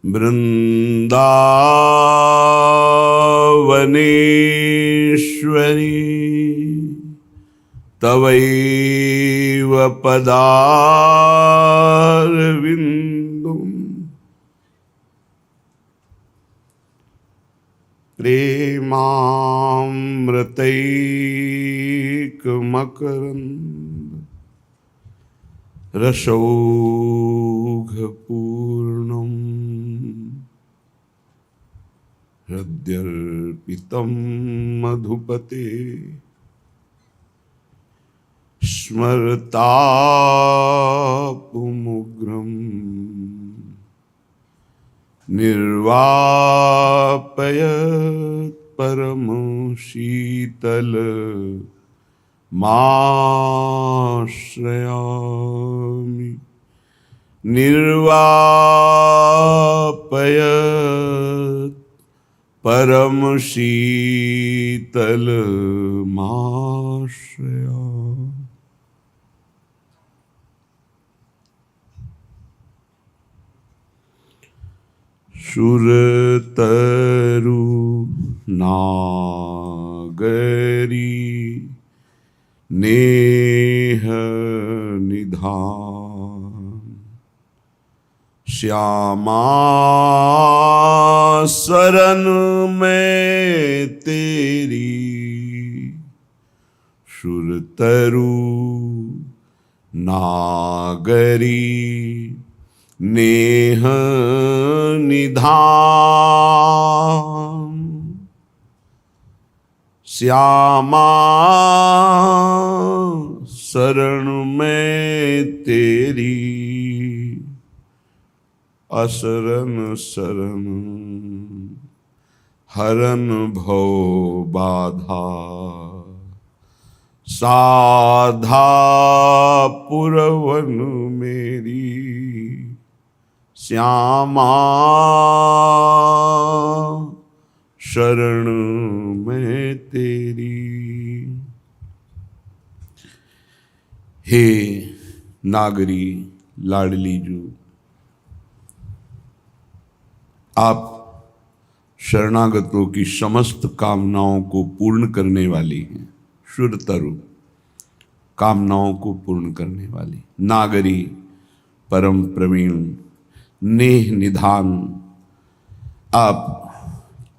वृन्दावनेश्वरी तवैव पदारविन्दम् प्रेमामृतैकमकरन्द रसौघपूर्णम् हृद्यर्पितं मधुपते स्मरतापुमुग्रं निर्वापयत् परमं शीतल माश्रयामि निर्वापयत् परम शीतल माश्रया। सुरतरु नागरी नेह निधान श्यामा शरण में तेरी सुरतरु नागरी नेह निधान श्यामा शरण में तेरी असरन शरण हरन भव बाधा साधा पुरवन मेरी श्यामा शरण में तेरी। हे नागरी लाडली जू, आप शरणागतों की समस्त कामनाओं को पूर्ण करने वाली हैं। शुरतरु कामनाओं को पूर्ण करने वाली, नागरी परम प्रवीण, नेह निधान आप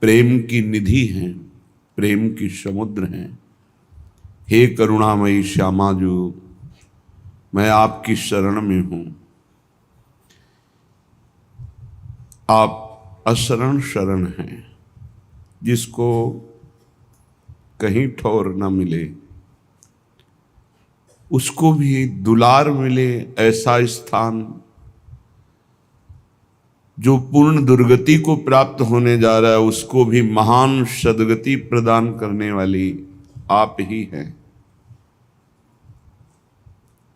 प्रेम की निधि हैं, प्रेम की समुद्र हैं। हे करुणामयी श्यामा जो, मैं आपकी शरण में हूं। आप अशरण शरण हैं, जिसको कहीं ठौर न मिले उसको भी दुलार मिले, ऐसा स्थान जो पूर्ण दुर्गति को प्राप्त होने जा रहा है उसको भी महान सद्गति प्रदान करने वाली आप ही हैं।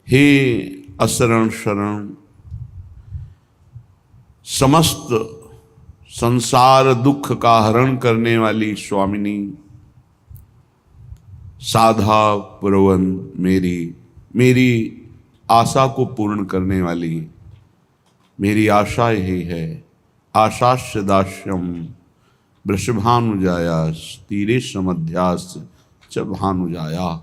हे अशरण शरण, समस्त संसार दुख का हरण करने वाली स्वामिनी, साधा पुरवन मेरी आशा को पूर्ण करने वाली। मेरी आशा यही है, आशास्य दास्यम वृषभानुजाया तीरे समध्यास च भानुजाया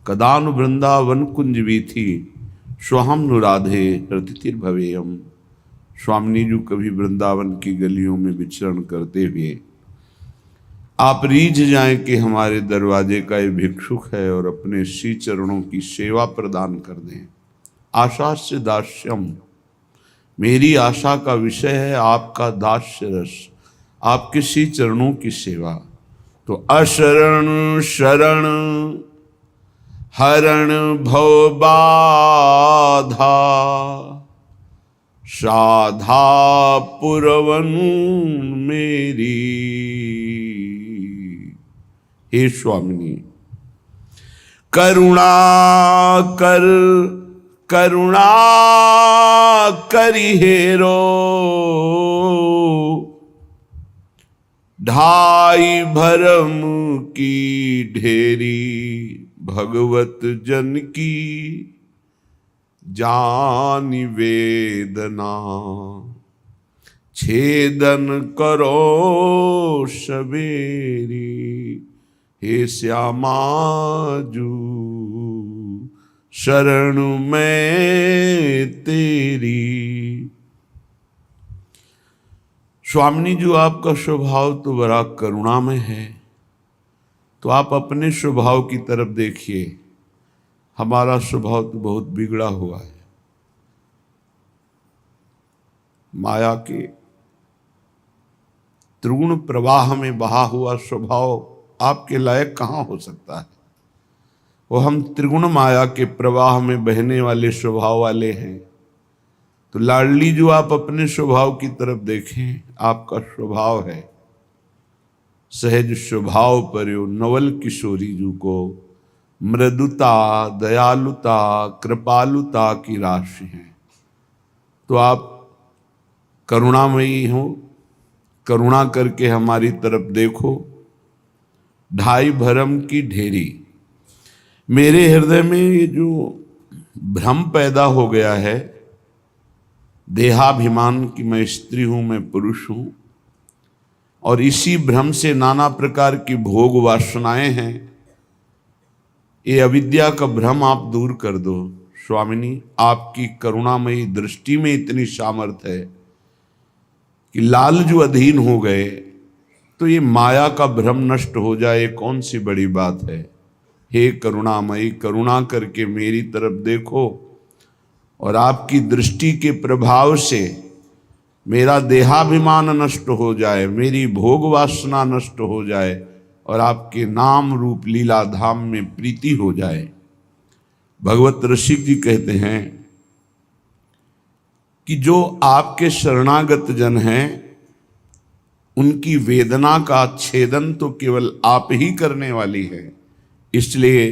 कदानु वृंदावन कुंज वीथी स्वहम नुराधे रतिर्भवेयम। स्वामिनी जी कभी वृंदावन की गलियों में विचरण करते हुए आप रीझ जाएं कि हमारे दरवाजे का ये भिक्षुक है और अपने श्री चरणों की सेवा प्रदान कर दें। आशा से दास्यम, मेरी आशा का विषय है आपका दास्य रस, आपके श्री चरणों की सेवा। तो अशरण शरण हरण भव बाधा साधा पुरवन मेरी। हे स्वामिनी, करुणा करी हेरो ढाई भरम की ढेरी भगवत जन की जान वेदना। छेदन करो सवेरी, हे श्यामा जू शरण में तेरी। स्वामिनी जी, आपका स्वभाव तो बड़ा करुणामय है, तो आप अपने स्वभाव की तरफ देखिए। हमारा स्वभाव तो बहुत बिगड़ा हुआ है। माया के त्रिगुण प्रवाह में बहा हुआ स्वभाव आपके लायक कहाँ हो सकता है। वो हम त्रिगुण माया के प्रवाह में बहने वाले स्वभाव वाले हैं। तो लाडली जो, आप अपने स्वभाव की तरफ देखें। आपका स्वभाव है सहज स्वभाव पर्यो नवल किशोरी जू को, मृदुता दयालुता कृपालुता की राशि है। तो आप करुणामयी हो, करुणा करके हमारी तरफ देखो। ढाई भरम की ढेरी, मेरे हृदय में ये जो भ्रम पैदा हो गया है, देहाभिमान की मैं स्त्री हूं, मैं पुरुष हूं, और इसी भ्रम से नाना प्रकार की भोग वासनाएं हैं। ये अविद्या का भ्रम आप दूर कर दो। स्वामिनी, आपकी करुणामयी दृष्टि में इतनी सामर्थ्य है कि लाल जो अधीन हो गए तो ये माया का भ्रम नष्ट हो जाए, कौन सी बड़ी बात है। हे करुणामयी, करुणा करके मेरी तरफ देखो और आपकी दृष्टि के प्रभाव से मेरा देहाभिमान नष्ट हो जाए, मेरी भोग वासना नष्ट हो जाए और आपके नाम रूप लीला धाम में प्रीति हो जाए। भगवत ऋषिक जी कहते हैं कि जो आपके शरणागत जन हैं, उनकी वेदना का छेदन तो केवल आप ही करने वाली है। इसलिए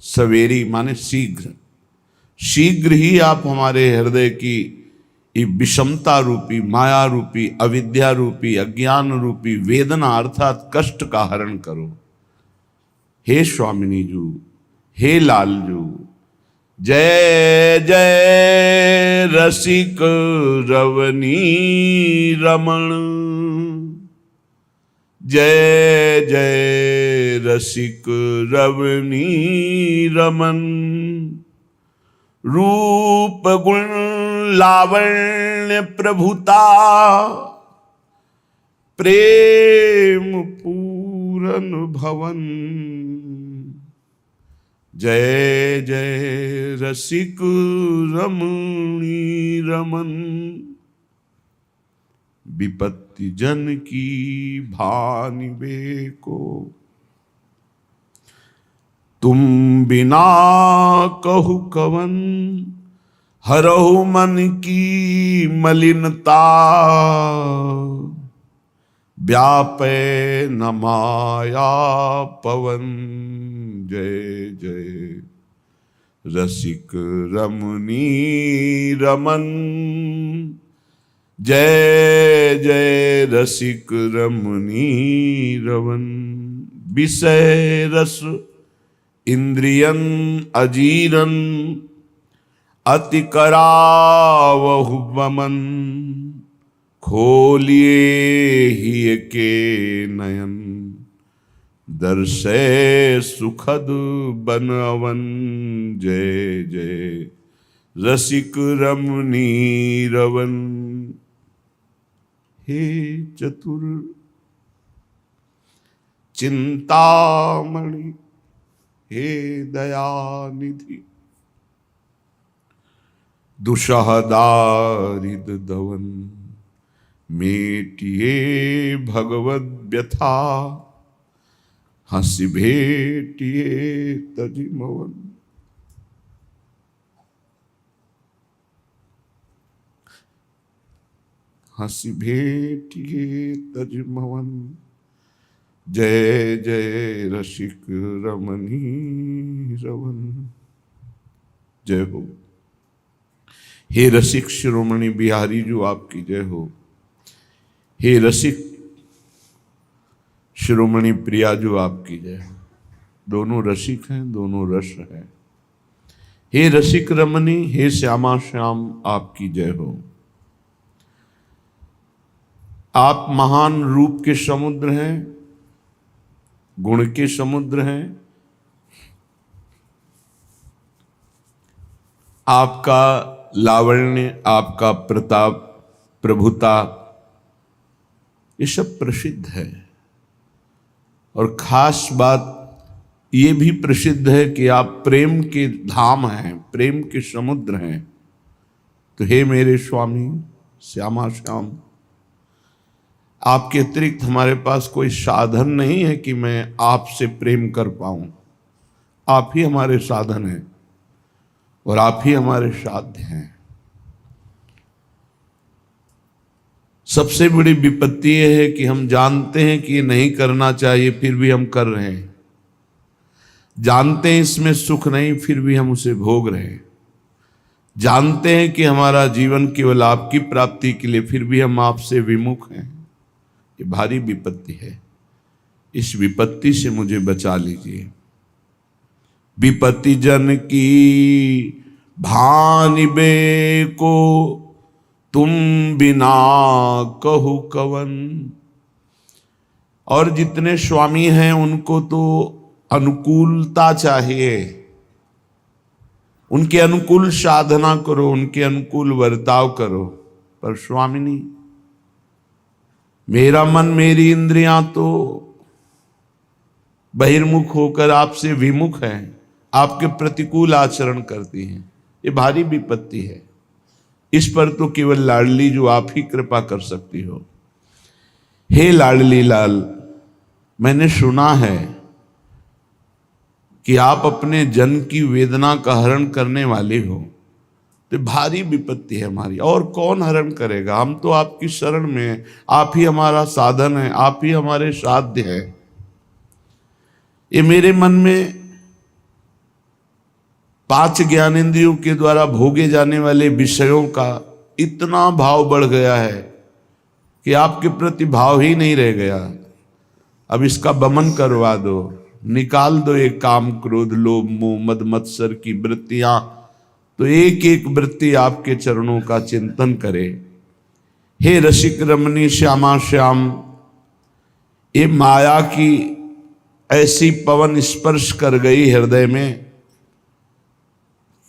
सवेरी माने शीघ्र, शीघ्र ही आप हमारे हृदय की विषमता रूपी, माया रूपी, अविद्या रूपी, अज्ञान रूपी वेदना अर्थात कष्ट का हरण करो। हे स्वामिनी जू, हे लाल जू, जय जय रसिक रवनी रमण, जय जय रसिक रवनी रमन। रूप गुण लावण्य प्रभुता, प्रेम पूरन भवन। जय जय रसिक रमणी रमन, विपत्ति जन की भानिवे को, तुम बिना कहु कवन, हरहु मन की मलिनता, व्यापे न माया पवन। जय जय रसिक रमणी रमन, जय जय रसिक रमणी रमन। विषय रस इंद्रियन अजीरन, अति करावहु बमन। खोलिए ही के नयन, दर्शे सुखद बनवन। जय जय रसिक रमणी रवन। हे चतुर चिंतामणि, हे दयानिधि, दुषह दारिद दवन। मेटिए भगवद व्यथा, हंसी भेटिए तजिमवन। हंसी भेटिए तजिमवन। जय जय रसिक रमणी रवन। जय हो। हे रसिक शिरोमणि बिहारी जो, आपकी जय हो। हे रसिक शिरोमणि प्रिया जो, आपकी जय हो। दोनों रसिक हैं, दोनों रस हैं। हे रसिक रमणी, हे श्यामा श्याम, आपकी जय हो। आप महान रूप के समुद्र हैं, गुण के समुद्र हैं। आपका लावण्य, आपका प्रताप, प्रभुता, ये सब प्रसिद्ध है। और खास बात ये भी प्रसिद्ध है कि आप प्रेम के धाम हैं, प्रेम के समुद्र हैं। तो हे मेरे स्वामी श्यामा श्याम, आपके अतिरिक्त हमारे पास कोई साधन नहीं है कि मैं आपसे प्रेम कर पाऊं। आप ही हमारे साधन हैं और आप ही हमारे साध्य हैं। सबसे बड़ी विपत्ति यह है कि हम जानते हैं कि ये नहीं करना चाहिए, फिर भी हम कर रहे हैं। जानते हैं इसमें सुख नहीं, फिर भी हम उसे भोग रहे हैं। जानते हैं कि हमारा जीवन केवल आपकी प्राप्ति के लिए, फिर भी हम आपसे विमुख हैं। ये भारी विपत्ति है। इस विपत्ति से मुझे बचा लीजिए। विपत्ति जन की भानि बे को तुम बिना कहु कवन। और जितने स्वामी हैं उनको तो अनुकूलता चाहिए, उनके अनुकूल साधना करो, उनके अनुकूल वर्ताव करो। पर स्वामिनी, मेरा मन, मेरी इंद्रियां तो बहिर्मुख होकर आपसे विमुख है, आपके प्रतिकूल आचरण करती हैं। ये भारी विपत्ति है। इस पर तो केवल लाडली जो आप ही कृपा कर सकती हो। हे लाडली लाल, मैंने सुना है कि आप अपने जन की वेदना का हरण करने वाले हो। तो भारी विपत्ति है हमारी, और कौन हरण करेगा? हम तो आपकी शरण में हैं, आप ही हमारा साधन है, आप ही हमारे साध्य है। ये मेरे मन में 5 ज्ञानेंद्रियों के द्वारा भोगे जाने वाले विषयों का इतना भाव बढ़ गया है कि आपके प्रति भाव ही नहीं रह गया। अब इसका दमन करवा दो, निकाल दो ये काम, क्रोध, लोभ, मोह, मद, मत्सर की वृत्तियां। तो एक एक वृत्ति आपके चरणों का चिंतन करे। हे रसिक रमणी श्यामा श्याम, ये माया की ऐसी पवन स्पर्श कर गई हृदय में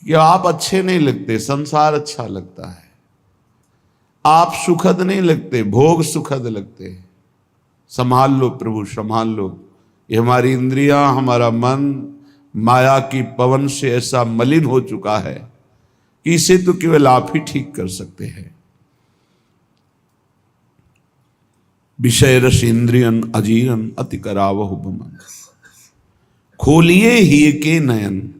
कि आप अच्छे नहीं लगते, संसार अच्छा लगता है। आप सुखद नहीं लगते, भोग सुखद लगते हैं। संभाल लो प्रभु, संभाल लो। ये हमारी इंद्रियां, हमारा मन माया की पवन से ऐसा मलिन हो चुका है कि इसे तो केवल आप ही ठीक कर सकते हैं। विषय रस इंद्रियन अजीरन अति करावहु बमन, खोलिए ही के नयन।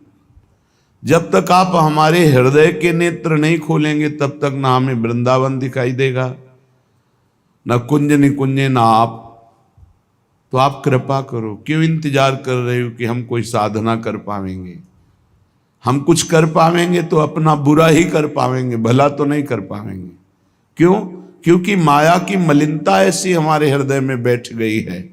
जब तक आप हमारे हृदय के नेत्र नहीं खोलेंगे तब तक ना हमें वृंदावन दिखाई देगा, न कुंज निकुंजे, ना आप। तो आप कृपा करो। क्यों इंतजार कर रहे हो कि हम कोई साधना कर पाएंगे? हम कुछ कर पाएंगे तो अपना बुरा ही कर पाएंगे, भला तो नहीं कर पाएंगे। क्यों? क्योंकि माया की मलिनता ऐसी हमारे हृदय में बैठ गई है।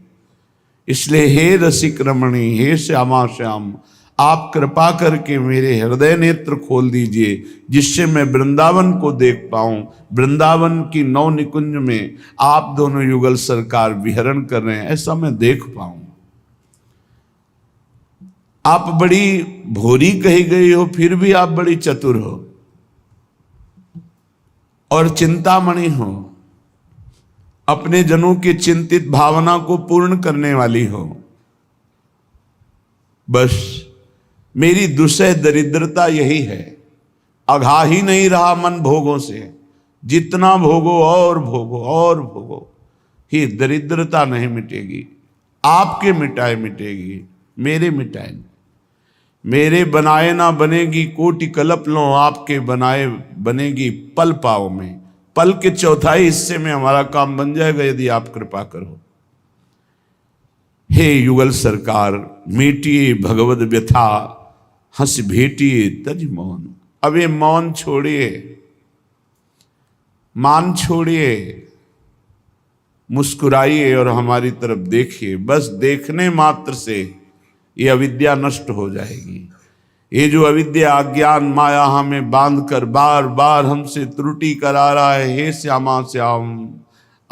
इसलिए हे रसिक रमणी, हे श्यामा श्याम, आप कृपा करके मेरे हृदय नेत्र खोल दीजिए, जिससे मैं वृंदावन को देख पाऊं। वृंदावन की नौ निकुंज में आप दोनों युगल सरकार विहरण कर रहे हैं, ऐसा मैं देख पाऊं। आप बड़ी भोरी कही गई हो, फिर भी आप बड़ी चतुर हो और चिंतामणि हो। अपने जनों की चिंतित भावना को पूर्ण करने वाली हो। बस मेरी दुसह दरिद्रता यही है, अघा ही नहीं रहा मन भोगों से। जितना भोगो और भोगो और भोगो, ही दरिद्रता नहीं मिटेगी। आपके मिटाए मिटेगी, मेरे मिटाए। मेरे बनाए ना बनेगी कोटि कल्प लो, आपके बनाए बनेगी पल पाओ में। पल के चौथाई हिस्से में हमारा काम बन जाएगा यदि आप कृपा करो। हे युगल सरकार, मीटिए भगवद व्यथा, हंस भेटिए तज मौन। अब ये मौन छोड़िए, मान छोड़िए, मुस्कुराइए और हमारी तरफ देखिए। बस देखने मात्र से ये अविद्या नष्ट हो जाएगी। ये जो अविद्या अज्ञान माया हमें बांध कर बार बार हमसे त्रुटि करा रहा है, हे श्यामा श्याम,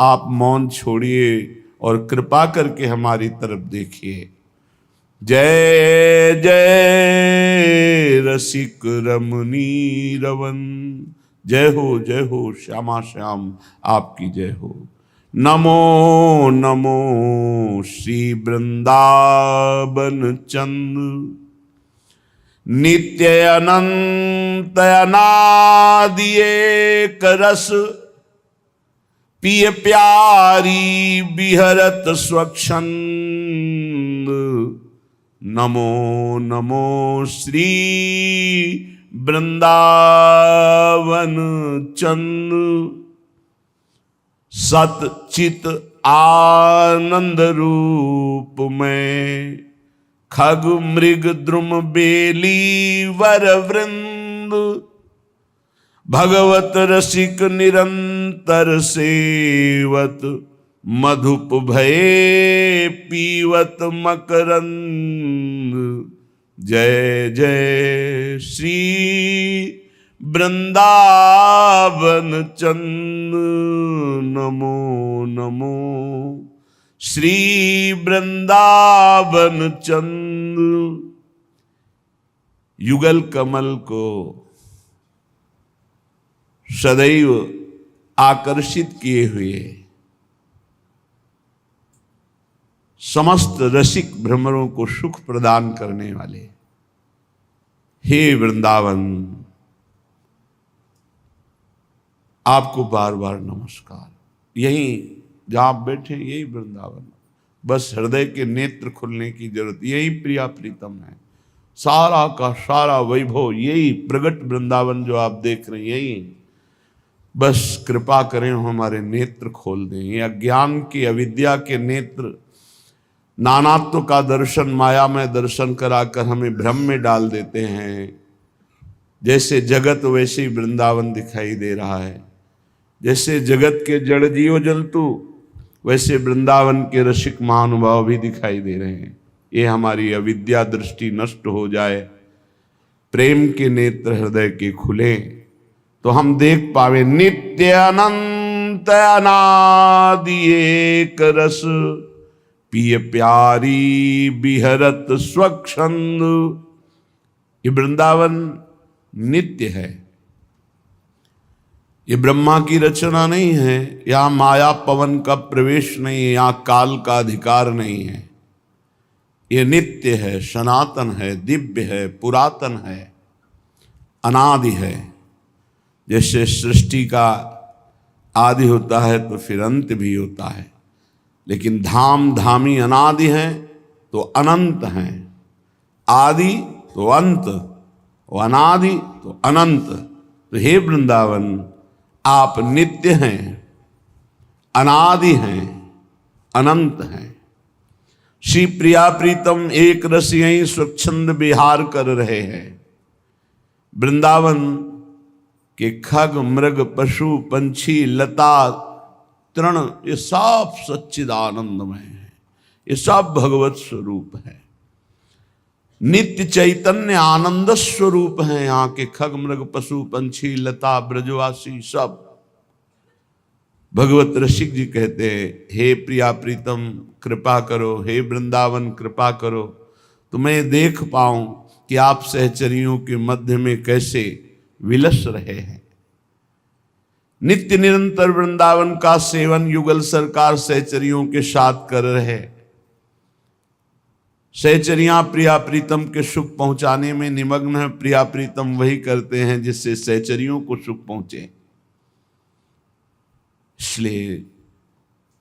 आप मौन छोड़िए और कृपा करके हमारी तरफ देखिए। जय जय रसिक रमणी रवन, जय हो श्यामा श्याम आपकी जय हो। नमो नमो श्री वृंदावन चंद्र, नित्य अनंत अनादि एक रस, पिय प्यारी बिहरत स्वच्छंद। नमो नमो श्री वृंदावन चंद्र, सत चित आनंद रूप में, खग मृग द्रुम बेली वर वृंद, भगवत रसिक निरंतर सेवत, मधुप भये पीवत मकरंद। जय जय श्री वृंदावन चंद्र, नमो नमो श्री वृंदावन चंद्र। युगल कमल को सदैव आकर्षित किए हुए समस्त रसिक भ्रमरों को सुख प्रदान करने वाले हे वृंदावन, आपको बार बार नमस्कार। यहीं जहां आप बैठे यही वृंदावन, बस हृदय के नेत्र खुलने की जरूरत, यही प्रिया प्रीतम है। सारा का सारा वैभव यही प्रगट वृंदावन जो आप देख रहे हैं यही, बस कृपा करें हमारे नेत्र खोल दें। ये अज्ञान की अविद्या के नेत्र नानात्व का दर्शन, माया में दर्शन कराकर हमें भ्रम में डाल देते हैं। जैसे जगत वैसे ही वृंदावन दिखाई दे रहा है, जैसे जगत के जड़ जीव जंतु वैसे वृंदावन के रसिक महानुभाव भी दिखाई दे रहे हैं। ये हमारी अविद्या दृष्टि नष्ट हो जाए, प्रेम के नेत्र हृदय के खुले तो हम देख पावे नित्य अनंत अनादि एक रस, पिय प्यारी बिहरत स्वच्छंद। ये वृंदावन नित्य है, ये ब्रह्मा की रचना नहीं है, यहाँ माया पवन का प्रवेश नहीं है, यहाँ काल का अधिकार नहीं है। ये नित्य है, सनातन है, दिव्य है, पुरातन है, अनादि है। जैसे सृष्टि का आदि होता है तो फिर अंत भी होता है, लेकिन धाम धामी अनादि हैं तो अनंत हैं। आदि तो अंत, अनादि तो अनंत। तो हे वृंदावन, आप नित्य हैं, अनादि हैं, अनंत हैं। श्री प्रिया प्रीतम एक रस यहीं स्वच्छंद विहार कर रहे हैं। वृंदावन के खग मृग पशु पंछी लता तृण ये सब सच्चिदानंदमय है, ये सब भगवत स्वरूप है, नित्य चैतन्य आनंद स्वरूप है। यहाँ के खग मृग पशु पंछी लता ब्रजवासी सब भगवत रसिक जी कहते हैं, हे प्रिया प्रीतम कृपा करो, हे वृंदावन कृपा करो, तो मैं देख पाऊं कि आप सहचरियों के मध्य में कैसे विलस रहे हैं। नित्य निरंतर वृंदावन का सेवन युगल सरकार सहचरियों के साथ कर रहे। सहचरियां प्रिया प्रीतम के सुख पहुंचाने में निमग्न है। प्रिया प्रीतम वही करते हैं जिससे सहचरियों को सुख पहुंचे। इसलिए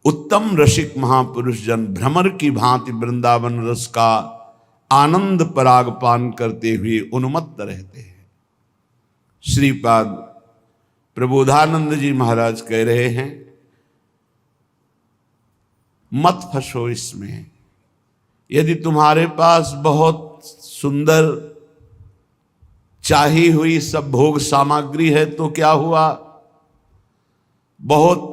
उत्तम रसिक महापुरुष जन भ्रमर की भांति वृंदावन रस का आनंद पराग पान करते हुए उन्मत्त रहते हैं। श्रीपाद प्रबोधानंद जी महाराज कह रहे हैं, मत फंसो इसमें। यदि तुम्हारे पास बहुत सुंदर चाही हुई सब भोग सामग्री है तो क्या हुआ, बहुत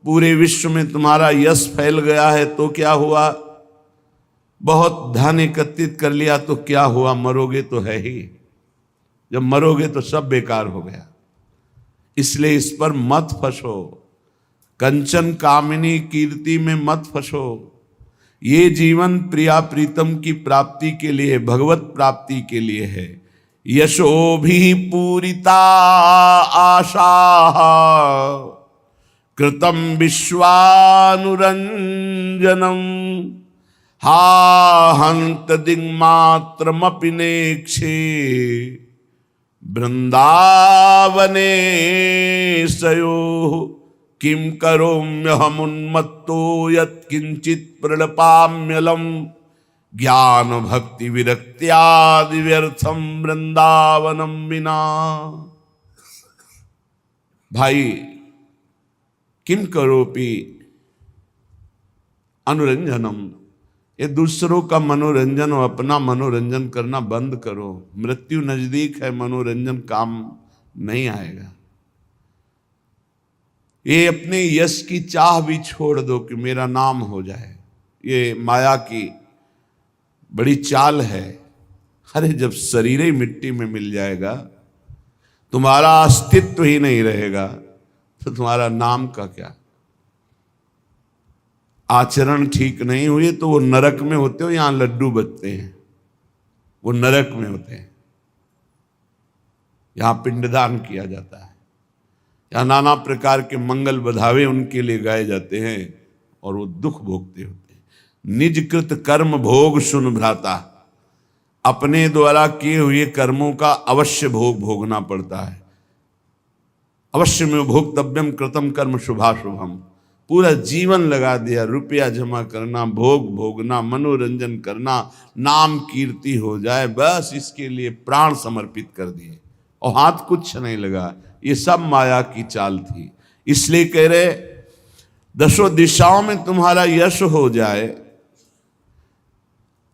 पूरे विश्व में तुम्हारा यश फैल गया है तो क्या हुआ, बहुत धन एकत्रित कर लिया तो क्या हुआ, मरोगे तो है ही। जब मरोगे तो सब बेकार हो गया। इसलिए इस पर मत फंसो। कंचन कामिनी कीर्ति में मत फंसो। ये जीवन प्रिया प्रीतम की प्राप्ति के लिए, भगवत प्राप्ति के लिए है। यशो भी पूरिता आशा कृतम विश्वानुरंजनम हा हंत दिग्मात्रमपि नेक्षे वृंदावने सयो किम करोम्यहमुन्मत्तो यत्किंचित् प्रलपाम्यलम ज्ञान भक्ति विरक्त्यादि व्यर्थम वृंदावनम विना। भाई किम करोपि अनुरंजनम, ये दूसरों का मनोरंजन और अपना मनोरंजन करना बंद करो। मृत्यु नजदीक है, मनोरंजन काम नहीं आएगा। ये अपने यश की चाह भी छोड़ दो कि मेरा नाम हो जाए। ये माया की बड़ी चाल है। अरे जब शरीर ही मिट्टी में मिल जाएगा, तुम्हारा अस्तित्व ही नहीं रहेगा, तो तुम्हारा नाम का क्या। आचरण ठीक नहीं हुए तो वो नरक में होते हो, यहां लड्डू बचते हैं, वो नरक में होते हैं। यहां पिंडदान किया जाता है, यहां नाना प्रकार के मंगल बधावे उनके लिए गाए जाते हैं और वो दुख भोगते होते हैं। निज कृत कर्म भोग सुन भ्राता, अपने द्वारा किए हुए कर्मों का अवश्य भोग भोगना पड़ता है। अवश्य में भोक्तव्यम कृतम कर्म शुभाशुभम। पूरा जीवन लगा दिया, रुपया जमा करना, भोग भोगना, मनोरंजन करना, नाम कीर्ति हो जाए, बस इसके लिए प्राण समर्पित कर दिए और हाथ कुछ नहीं लगा। ये सब माया की चाल थी। इसलिए कह रहे दसों दिशाओं में तुम्हारा यश हो जाए,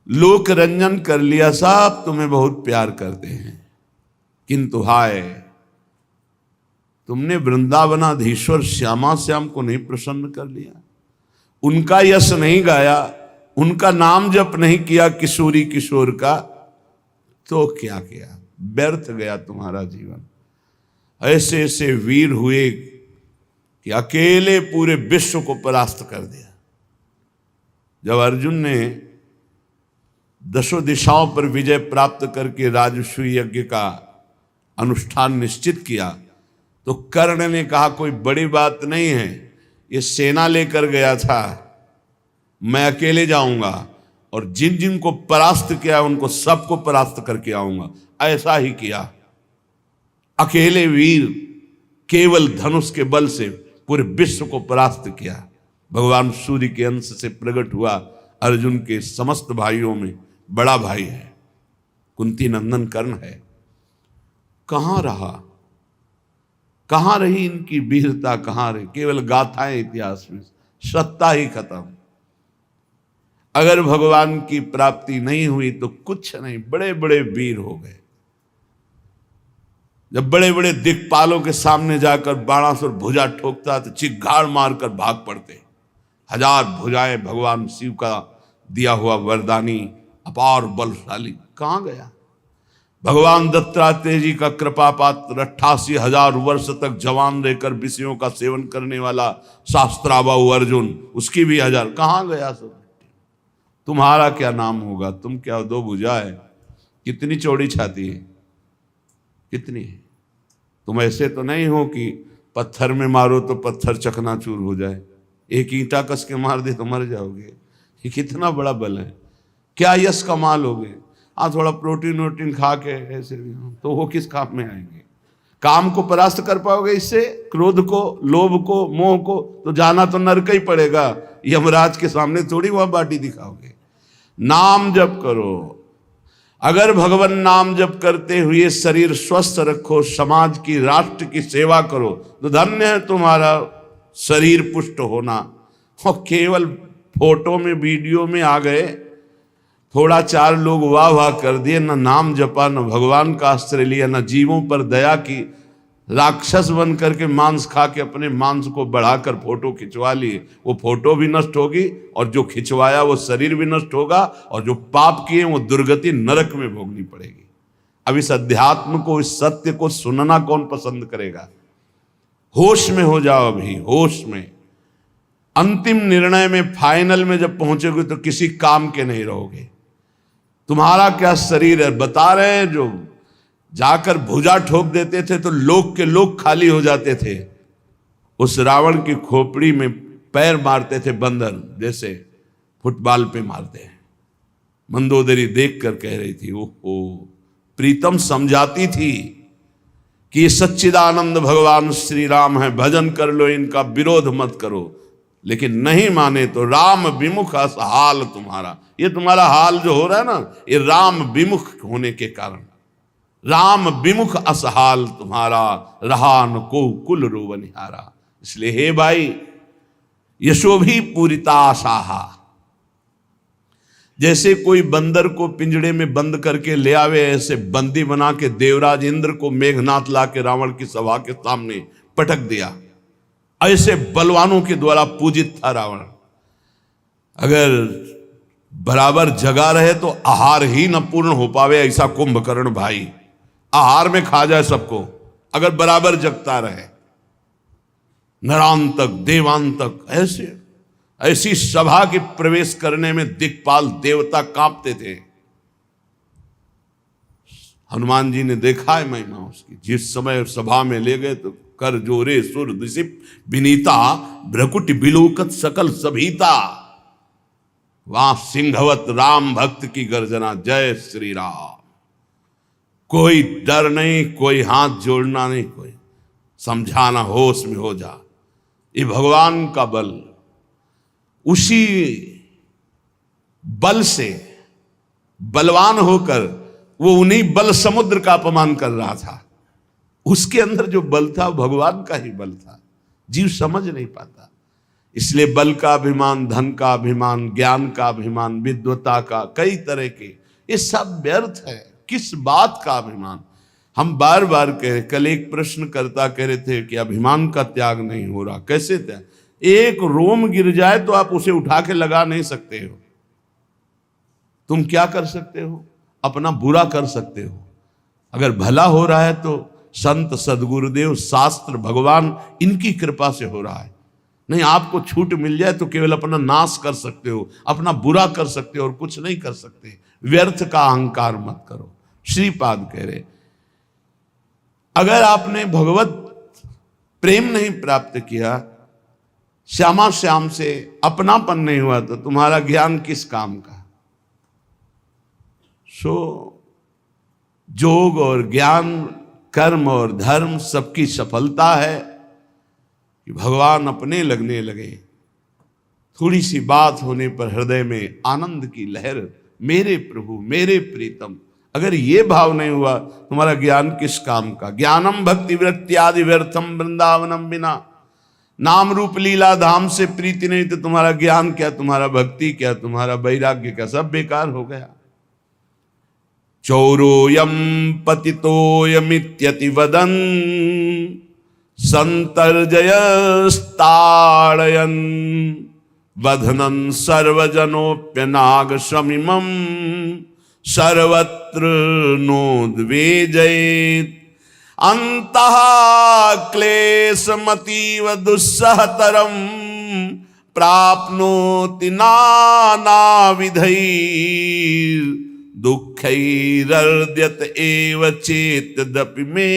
लोक रंजन कर लिया, सब तुम्हें बहुत प्यार करते हैं, किंतु हाय तुमने वृंदावनाधीश्वर श्यामा श्याम को नहीं प्रसन्न कर लिया, उनका यश नहीं गाया, उनका नाम जप नहीं किया किशोरी किशोर का, तो क्या किया, व्यर्थ गया तुम्हारा जीवन। ऐसे ऐसे वीर हुए कि अकेले पूरे विश्व को परास्त कर दिया। जब अर्जुन ने दसों दिशाओं पर विजय प्राप्त करके राजसूय यज्ञ का अनुष्ठान निश्चित किया, तो कर्ण ने कहा कोई बड़ी बात नहीं है, ये सेना लेकर गया था, मैं अकेले जाऊंगा और जिन जिन को परास्त किया उनको सबको परास्त करके आऊंगा। ऐसा ही किया, अकेले वीर केवल धनुष के बल से पूरे विश्व को परास्त किया। भगवान सूर्य के अंश से प्रकट हुआ, अर्जुन के समस्त भाइयों में बड़ा भाई है, कुंती नंदन कर्ण है। कहां रहा, कहां रही इनकी वीरता, कहां रही, केवल गाथाएं इतिहास में, सत्ता ही खत्म। अगर भगवान की प्राप्ति नहीं हुई तो कुछ नहीं, बड़े बड़े वीर हो गए। जब बड़े बड़े दिक्पालों के सामने जाकर बाणासुर भुजा ठोकता तो चिघाड़ मारकर भाग पड़ते। हजार भुजाएं भगवान शिव का दिया हुआ वरदानी अपार बलशाली कहां गया। भगवान दत्तात्रेय जी का कृपा पात्र 88,000 वर्ष तक जवान रहकर विषयों का सेवन करने वाला शास्त्राबाहु अर्जुन, उसकी भी 1000 कहां गया सब। तुम्हारा क्या नाम होगा, तुम क्या दो भुजा है, कितनी चौड़ी छाती है, कितनी है। तुम ऐसे तो नहीं हो कि पत्थर में मारो तो पत्थर चकनाचूर हो जाए, एक ईंटा कस के मार दे तो मर जाओगे। ये कितना बड़ा बल है, क्या यश कमालोगे। हाँ थोड़ा प्रोटीन वोटीन खा के ऐसे भी तो वो किस काम में आएंगे। काम को परास्त कर पाओगे इससे, क्रोध को, लोभ को, मोह को, तो जाना तो नरक ही पड़ेगा। यमराज के सामने थोड़ी वहां बाटी दिखाओगे। नाम जप करो, अगर भगवान नाम जप करते हुए शरीर स्वस्थ रखो, समाज की, राष्ट्र की सेवा करो, तो धन्य है तुम्हारा शरीर पुष्ट होना। और केवल फोटो में वीडियो में आ गए, थोड़ा चार लोग वाह वाह कर दिए, न नाम जपा, न भगवान का आश्रय लिया, न जीवों पर दया की, राक्षस बन करके मांस खा के अपने मांस को बढ़ाकर फोटो खिंचवा लिए। वो फोटो भी नष्ट होगी और जो खिंचवाया वो शरीर भी नष्ट होगा, और जो पाप किए वो दुर्गति नरक में भोगनी पड़ेगी। अब इस अध्यात्म को, इस सत्य को सुनना कौन पसंद करेगा। होश में हो जाओ, अभी होश में। अंतिम निर्णय में, फाइनल में जब पहुंचोगे तो किसी काम के नहीं रहोगे। तुम्हारा क्या शरीर है, बता रहे हैं, जो जाकर भुजा ठोक देते थे तो लोग के लोग खाली हो जाते थे, उस रावण की खोपड़ी में पैर मारते थे बंदर, जैसे फुटबॉल पे मारते हैं। मंदोदरी देख कर कह रही थी, ओहो, प्रीतम समझाती थी कि ये सच्चिदानंद भगवान श्री राम है, भजन कर लो, इनका विरोध मत करो। लेकिन नहीं माने तो राम विमुख हाल तुम्हारा, ये तुम्हारा हाल जो हो रहा है ना, ये राम विमुख होने के कारण, राम विमुख असहाल तुम्हारा, रहा न को कुल रोवनिहारा। इसलिए हे भाई, यशोभी पूरिता आसाहा, जैसे कोई बंदर को पिंजड़े में बंद करके ले आवे, ऐसे बंदी बना के देवराज इंद्र को मेघनाथ ला के रावण की सभा के सामने पटक दिया। ऐसे बलवानों के द्वारा पूजित था रावण। अगर बराबर जगा रहे तो आहार ही न पूर्ण हो पावे, ऐसा कुंभकर्ण भाई आहार में खा जाए सबको, अगर बराबर जगता रहे। नरांतक देवांतक, ऐसी सभा के प्रवेश करने में दिक्पाल देवता कांपते थे। हनुमान जी ने देखा है महिमा उसकी। जिस समय सभा में ले गए तो कर जोरे सुर दिसिप विनीता, भ्रकुट बिलोकत सकल सभीता, वहां सिंहवत राम भक्त की गर्जना, जय श्री राम। कोई डर नहीं, कोई हाथ जोड़ना नहीं, कोई समझाना, होश में हो जा। ये भगवान का बल, उसी बल से बलवान होकर वो उन्हीं बल समुद्र का अपमान कर रहा था। उसके अंदर जो बल था भगवान का ही बल था, जीव समझ नहीं पाता। इसलिए बल का अभिमान, धन का अभिमान, ज्ञान का अभिमान, विद्वता का, कई तरह के, ये सब व्यर्थ है। किस बात का अभिमान? हम बार बार कह, कल एक प्रश्न करता कह रहे थे कि अभिमान का त्याग नहीं हो रहा। कैसे त्याग? एक रोम गिर जाए तो आप उसे उठा के लगा नहीं सकते हो। तुम क्या कर सकते हो? अपना बुरा कर सकते हो। अगर भला हो रहा है तो संत, सदगुरुदेव, शास्त्र, भगवान, इनकी कृपा से हो रहा है। नहीं, आपको छूट मिल जाए तो केवल अपना नाश कर सकते हो, अपना बुरा कर सकते हो और कुछ नहीं कर सकते। व्यर्थ का अहंकार मत करो। श्रीपाद कह रहे, अगर आपने भगवत प्रेम नहीं प्राप्त किया, श्यामा श्याम से अपनापन नहीं हुआ, तो तुम्हारा ज्ञान किस काम का? सो योग और ज्ञान, कर्म और धर्म, सबकी सफलता है कि भगवान अपने लगने लगे। थोड़ी सी बात होने पर हृदय में आनंद की लहर, मेरे प्रभु, मेरे प्रीतम। अगर ये भाव नहीं हुआ, तुम्हारा ज्ञान किस काम का? ज्ञानम भक्ति वृत्ति आदि व्यर्थम वृंदावनम बिना। नाम रूप लीला धाम से प्रीति नहीं तो तुम्हारा ज्ञान क्या, तुम्हारा भक्ति क्या, तुम्हारा वैराग्य क्या, सब बेकार हो गया। चौरोयम पतितोयमित्यति वदन संतर्जयस्ताड़यन् वधनन् सर्वजनोप्यनाग शमिमं सर्वत्र नोद्वेजयेत् अंतः क्लेशमतीव दुस्सहतरं प्राप्नोति नानाविधैर् दुःखैरर्ध्यत एव चेतदपि मे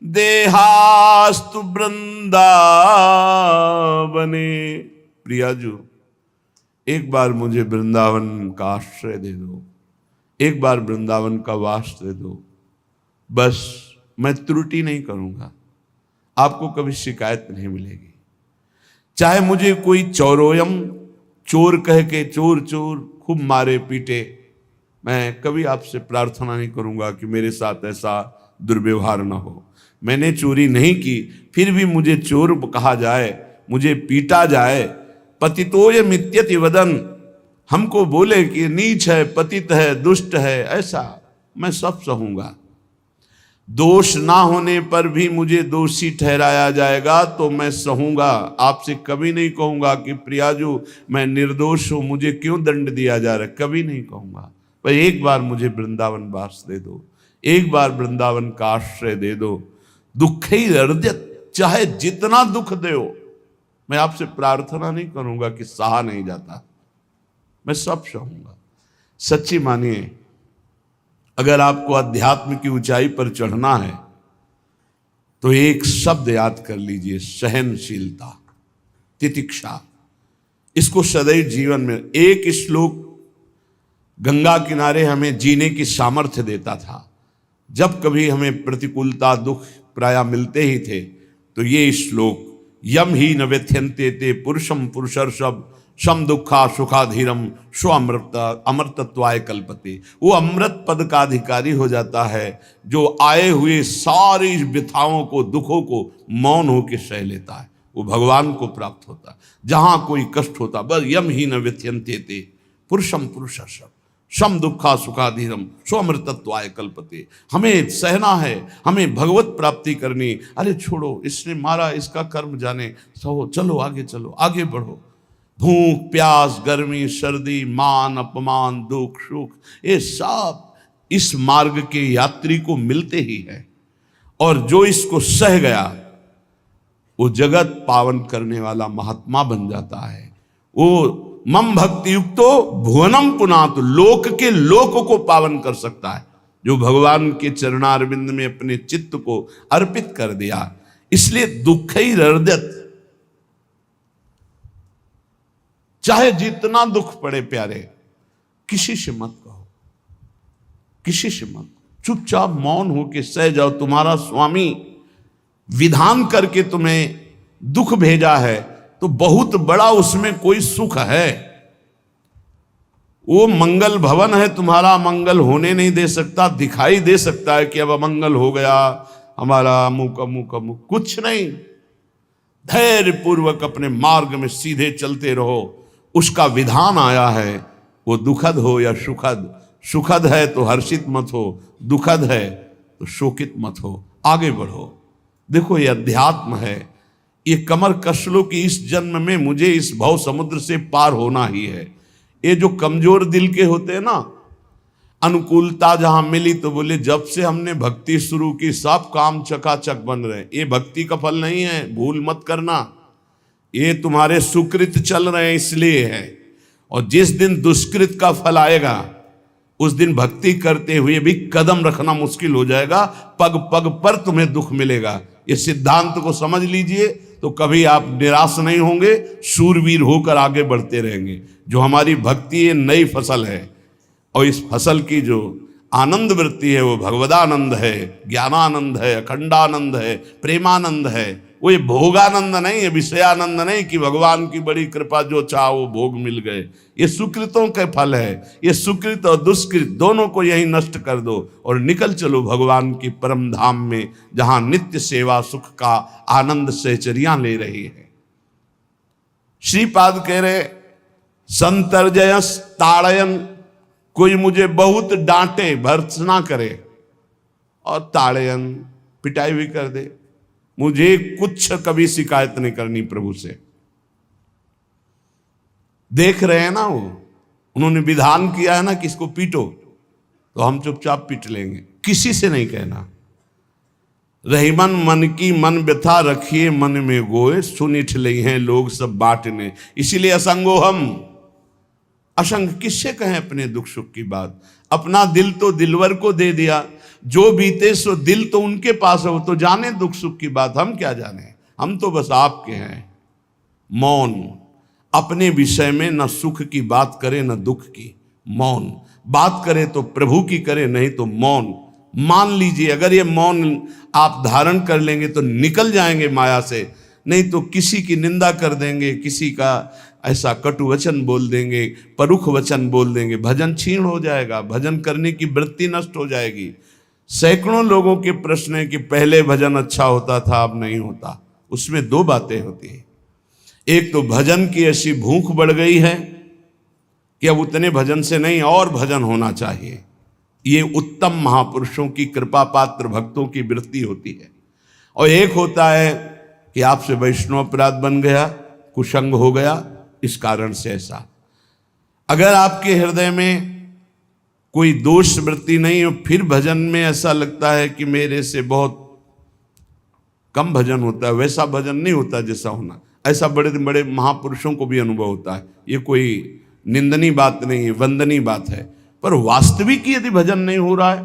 देहास्तु वृंदावने। प्रियाजू, एक बार मुझे वृंदावन का आश्रय दे दो, एक बार वृंदावन का वास दे दो। बस मैं त्रुटि नहीं करूंगा, आपको कभी शिकायत नहीं मिलेगी। चाहे मुझे कोई चौरोयम, चोर कह के, चोर चोर खूब मारे पीटे, मैं कभी आपसे प्रार्थना नहीं करूंगा कि मेरे साथ ऐसा दुर्व्यवहार ना हो। मैंने चोरी नहीं की, फिर भी मुझे चोर कहा जाए, मुझे पीटा जाए। पतितोय मित्यति वदन, हमको बोले कि नीच है, पतित है, दुष्ट है, ऐसा मैं सब सहूंगा। दोष ना होने पर भी मुझे दोषी ठहराया जाएगा तो मैं सहूंगा। आपसे कभी नहीं कहूंगा कि प्रियाजू मैं निर्दोष हूं, मुझे क्यों दंड दिया जा रहा है, कभी नहीं कहूंगा। पर एक बार मुझे वृंदावन वास दे दो, एक बार वृंदावन का आश्रय दे दो। दुख ही हृदय, चाहे जितना दुख दो, मैं आपसे प्रार्थना नहीं करूंगा कि सहा नहीं जाता, मैं सब सहूंगा। सच्ची मानिए, अगर आपको अध्यात्म की ऊंचाई पर चढ़ना है तो एक शब्द याद कर लीजिए, सहनशीलता, तितिक्षा। इसको सदैव जीवन में, एक श्लोक गंगा किनारे हमें जीने की सामर्थ्य देता था। जब कभी हमें प्रतिकूलता दुख प्राय मिलते ही थे तो ये श्लोक, यम ही न व्यथ्यन्ते ते पुरुषम पुरुषर्षभ सम दुखा सुखाधीरम स्व अमृतत्वाय कल्पते। वो अमृत पद का अधिकारी हो जाता है जो आए हुए सारी व्यथाओं को, दुखों को मौन होकर सह लेता है, वो भगवान को प्राप्त होता है। जहां कोई कष्ट होता, बस यम ही न व्यथ्यन्ते ते पुरुषम पुरुषर्षभ सम दुखा सुखाधीरम स्वमृतत्वाय कल्पते। हमें सहना है, हमें भगवत प्राप्ति करनी। अरे छोड़ो, इसने मारा, इसका कर्म जाने, सहो, चलो आगे, चलो आगे बढ़ो। भूख प्यास गर्मी सर्दी मान अपमान दुख सुख, ये सब इस मार्ग के यात्री को मिलते ही है। और जो इसको सह गया वो जगत पावन करने वाला महात्मा बन जाता है। वो मम भक्ति युक्तो भुवनम पुनातु, लोक के लोक को पावन कर सकता है जो भगवान के चरणारविंद में अपने चित्त को अर्पित कर दिया। इसलिए दुख ही हृदयत, चाहे जितना दुख पड़े प्यारे, किसी से मत कहो, किसी से मत, चुपचाप मौन होके सह जाओ। तुम्हारा स्वामी विधान करके तुम्हें दुख भेजा है तो बहुत बड़ा उसमें कोई सुख है। वो मंगल भवन है, तुम्हारा मंगल होने नहीं दे सकता। दिखाई दे सकता है कि अब अमंगल हो गया हमारा, अमुक अमुक अमुक, कुछ नहीं। धैर्य पूर्वक अपने मार्ग में सीधे चलते रहो। उसका विधान आया है, वो दुखद हो या सुखद, सुखद है तो हर्षित मत हो, दुखद है तो शोकित मत हो, आगे बढ़ो। देखो ये अध्यात्म है, ये कमर कस लो कि इस जन्म में मुझे इस भव समुद्र से पार होना ही है। ये जो कमजोर दिल के होते हैं ना, अनुकूलता जहां मिली तो बोले जब से हमने भक्ति शुरू की सब काम चकाचक बन रहे हैं। ये भक्ति का फल नहीं है, भूल मत करना। ये तुम्हारे सुकृत चल रहे हैं इसलिए है। और जिस दिन दुष्कृत का फल आएगा उस दिन भक्ति करते हुए भी कदम रखना मुश्किल हो जाएगा, पग पग पर तुम्हें दुख मिलेगा। ये सिद्धांत को समझ लीजिए तो कभी आप निराश नहीं होंगे, शूरवीर होकर आगे बढ़ते रहेंगे। जो हमारी भक्ति ये नई फसल है और इस फसल की जो आनंद वृत्ति है वो भगवदानंद है, ज्ञानानंद है, अखंडानंद है, प्रेमानंद है। वो ये भोगानंद नहीं है, विषयानंद नहीं कि भगवान की बड़ी कृपा जो चाह वो भोग मिल गए। ये सुकृतों के फल है। ये सुकृत और दुष्कृत दोनों को यही नष्ट कर दो और निकल चलो भगवान की परम धाम में, जहां नित्य सेवा सुख का आनंद सहचरियां ले रही है। श्रीपाद कह रहे, संतर्जयस ताड़यन, कोई मुझे बहुत डांटे भर्त्सना करे और ताड़यन पिटाई भी कर दे, मुझे कुछ कभी शिकायत नहीं करनी प्रभु से। देख रहे हैं ना, वो उन्होंने विधान किया है ना कि इसको पीटो, तो हम चुपचाप पीट लेंगे, किसी से नहीं कहना। रहीमन मन की मन व्यथा रखिए मन में गोए, सुनिठ ले हैं लोग सब बांटने। इसीलिए असंगो हम, असंग किससे कहें अपने दुख सुख की बात। अपना दिल तो दिलवर को दे दिया, जो बीते सो दिल तो उनके पास है, वो तो जाने दुख सुख की बात, हम क्या जाने। हम तो बस आपके हैं। मौन, अपने विषय में न सुख की बात करे न दुख की, मौन। बात करे तो प्रभु की करे, नहीं तो मौन। मान लीजिए अगर ये मौन आप धारण कर लेंगे तो निकल जाएंगे माया से, नहीं तो किसी की निंदा कर देंगे, किसी का ऐसा कटु वचन बोल देंगे, परुख वचन बोल देंगे, भजन छीण हो जाएगा, भजन करने की वृत्ति नष्ट हो जाएगी। सैकड़ों लोगों के प्रश्न है कि पहले भजन अच्छा होता था अब नहीं होता। उसमें दो बातें होती है, एक तो भजन की ऐसी भूख बढ़ गई है कि अब उतने भजन से नहीं और भजन होना चाहिए। ये उत्तम महापुरुषों की कृपा पात्र भक्तों की वृत्ति होती है। और एक होता है कि आपसे वैष्णव अपराध बन गया, कुसंग हो गया, इस कारण से ऐसा। अगर आपके हृदय में कोई दोष वृत्ति नहीं हो, फिर भजन में ऐसा लगता है कि मेरे से बहुत कम भजन होता है, वैसा भजन नहीं होता जैसा होना। ऐसा बड़े बड़े महापुरुषों को भी अनुभव होता है। ये कोई निंदनीय बात नहीं है, वंदनीय बात है। पर वास्तविक यदि भजन नहीं हो रहा है,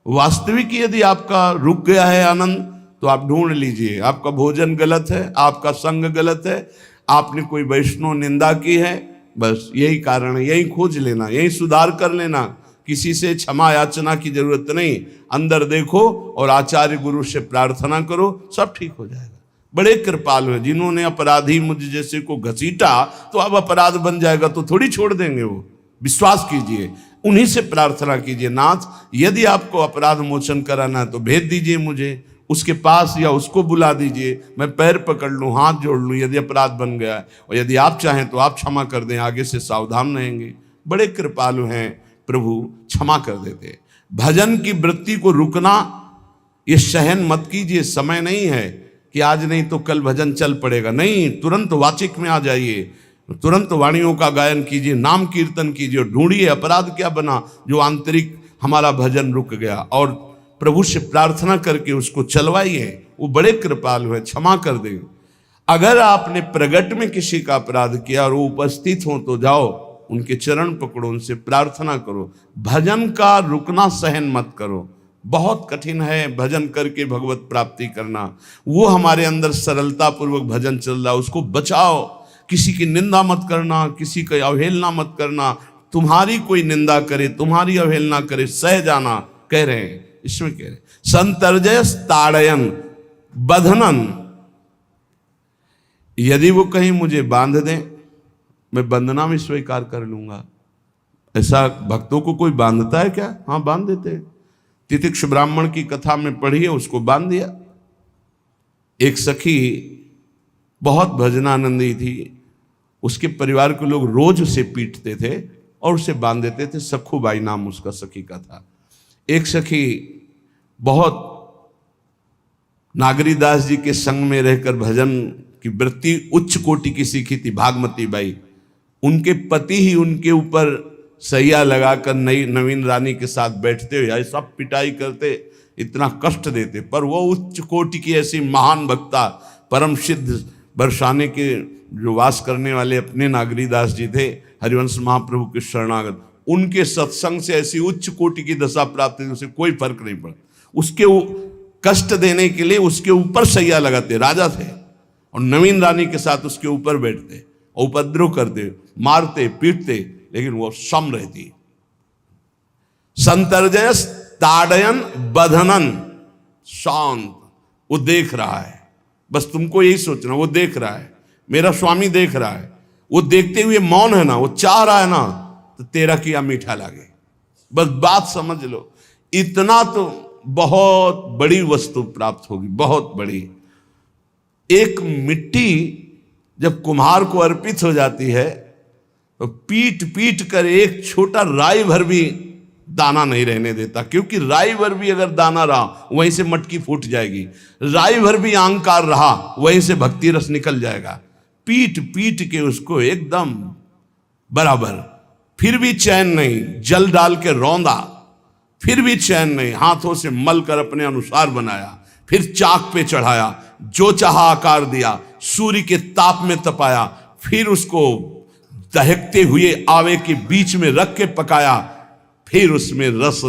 वास्तविक यदि आपका रुक गया है आनंद, तो आप ढूंढ लीजिए। आपका भोजन गलत है, आपका संग गलत है, आपने कोई वैष्णव निंदा की है, बस यही कारण है। यही खोज लेना, यही सुधार कर लेना। किसी से क्षमा याचना की जरूरत नहीं। अंदर देखो और आचार्य गुरु से प्रार्थना करो, सब ठीक हो जाएगा। बड़े कृपालु हैं। जिन्होंने अपराधी मुझ जैसे को घसीटा तो अब अपराध बन जाएगा तो थोड़ी छोड़ देंगे वो। विश्वास कीजिए, उन्हीं से प्रार्थना कीजिए, नाथ यदि आपको अपराध मोचन कराना है तो भेज दीजिए मुझे उसके पास, या उसको बुला दीजिए, मैं पैर पकड़ लूँ, हाथ जोड़ लूँ यदि अपराध बन गया है, और यदि आप चाहें तो आप क्षमा कर दें, आगे से सावधान रहेंगे। बड़े कृपालु हैं प्रभु, क्षमा कर देते। भजन की वृत्ति को रुकना ये सहन मत कीजिए। समय नहीं है कि आज नहीं तो कल भजन चल पड़ेगा, नहीं, तुरंत वाचिक में आ जाइए, तुरंत वाणियों का गायन कीजिए, नाम कीर्तन कीजिए, ढूंढिए अपराध क्या बना जो आंतरिक हमारा भजन रुक गया, और प्रभु से प्रार्थना करके उसको चलवाइए। वो बड़े कृपालु है, क्षमा कर देंगे। अगर आपने प्रगट में किसी का अपराध किया और वो उपस्थित हो तो जाओ, उनके चरण पकड़ो, उनसे प्रार्थना करो। भजन का रुकना सहन मत करो। बहुत कठिन है भजन करके भगवत प्राप्ति करना। वो हमारे अंदर सरलता पूर्वक भजन चल रहा है, उसको बचाओ। किसी की निंदा मत करना, किसी की अवहेलना मत करना। तुम्हारी कोई निंदा करे, तुम्हारी अवहेलना करे, सह जाना कह रहे हैं, इसमें कह रहे संतर्जय ताड़यन बंधनन। यदि वो कहीं मुझे बांध दें, मैं बंधना में स्वीकार कर लूंगा। ऐसा भक्तों को कोई बांधता है क्या? हाँ, बांध देते हैं। तितिक्ष ब्राह्मण की कथा में पढ़िए, उसको बांध दिया। एक सखी बहुत भजनानंदी थी, उसके परिवार के लोग रोज उसे पीटते थे और उसे बांध देते थे। सखूबाई नाम उसका सखी का था। एक सखी बहुत नागरीदास जी के संग में रहकर भजन की वृत्ति उच्च कोटि की सीखी थी, भागमती बाई। उनके पति ही उनके ऊपर सैया लगाकर नवीन रानी के साथ बैठते हुए ऐसा पिटाई करते, इतना कष्ट देते, पर वो उच्च कोटि की ऐसी महान वक्ता, परम सिद्ध बरसाने के जो वास करने वाले अपने नागरीदास जी थे, हरिवंश महाप्रभु के शरणागत, उनके सत्संग से ऐसी उच्च कोटि की दशा प्राप्त थी, उसे कोई फर्क नहीं पड़ा। उसके कष्ट देने के लिए उसके ऊपर सैया लगाते, राजा थे, और नवीन रानी के साथ उसके ऊपर बैठते, उपद्रव करते, मारते, पीटते, लेकिन वो सम रहती। संतर्जयस ताड़यन बंधनन, शांत। वो देख रहा है, बस तुमको यही सोचना, वो देख रहा है, मेरा स्वामी देख रहा है। वो देखते हुए मौन है ना, वो चाह रहा है ना, तो तेरा किया मीठा लगे। बस बात समझ लो, इतना तो बहुत बड़ी वस्तु प्राप्त होगी, बहुत बड़ी। एक मिट्टी जब कुम्हार को अर्पित हो जाती है तो पीट पीट कर एक छोटा राई भर भी दाना नहीं रहने देता, क्योंकि राई भर भी अगर दाना रहा वहीं से मटकी फूट जाएगी, राई भर भी अहंकार रहा वहीं से भक्ति रस निकल जाएगा। पीट पीट के उसको एकदम बराबर, फिर भी चैन नहीं, जल डाल के रौंदा, फिर भी चैन नहीं, हाथों से मल कर अपने अनुसार बनाया, फिर चाक पे चढ़ाया, जो चाहा आकार दिया, सूर्य के ताप में तपाया, फिर उसको दहकते हुए आवे के बीच में रख के पकाया, फिर उसमें रस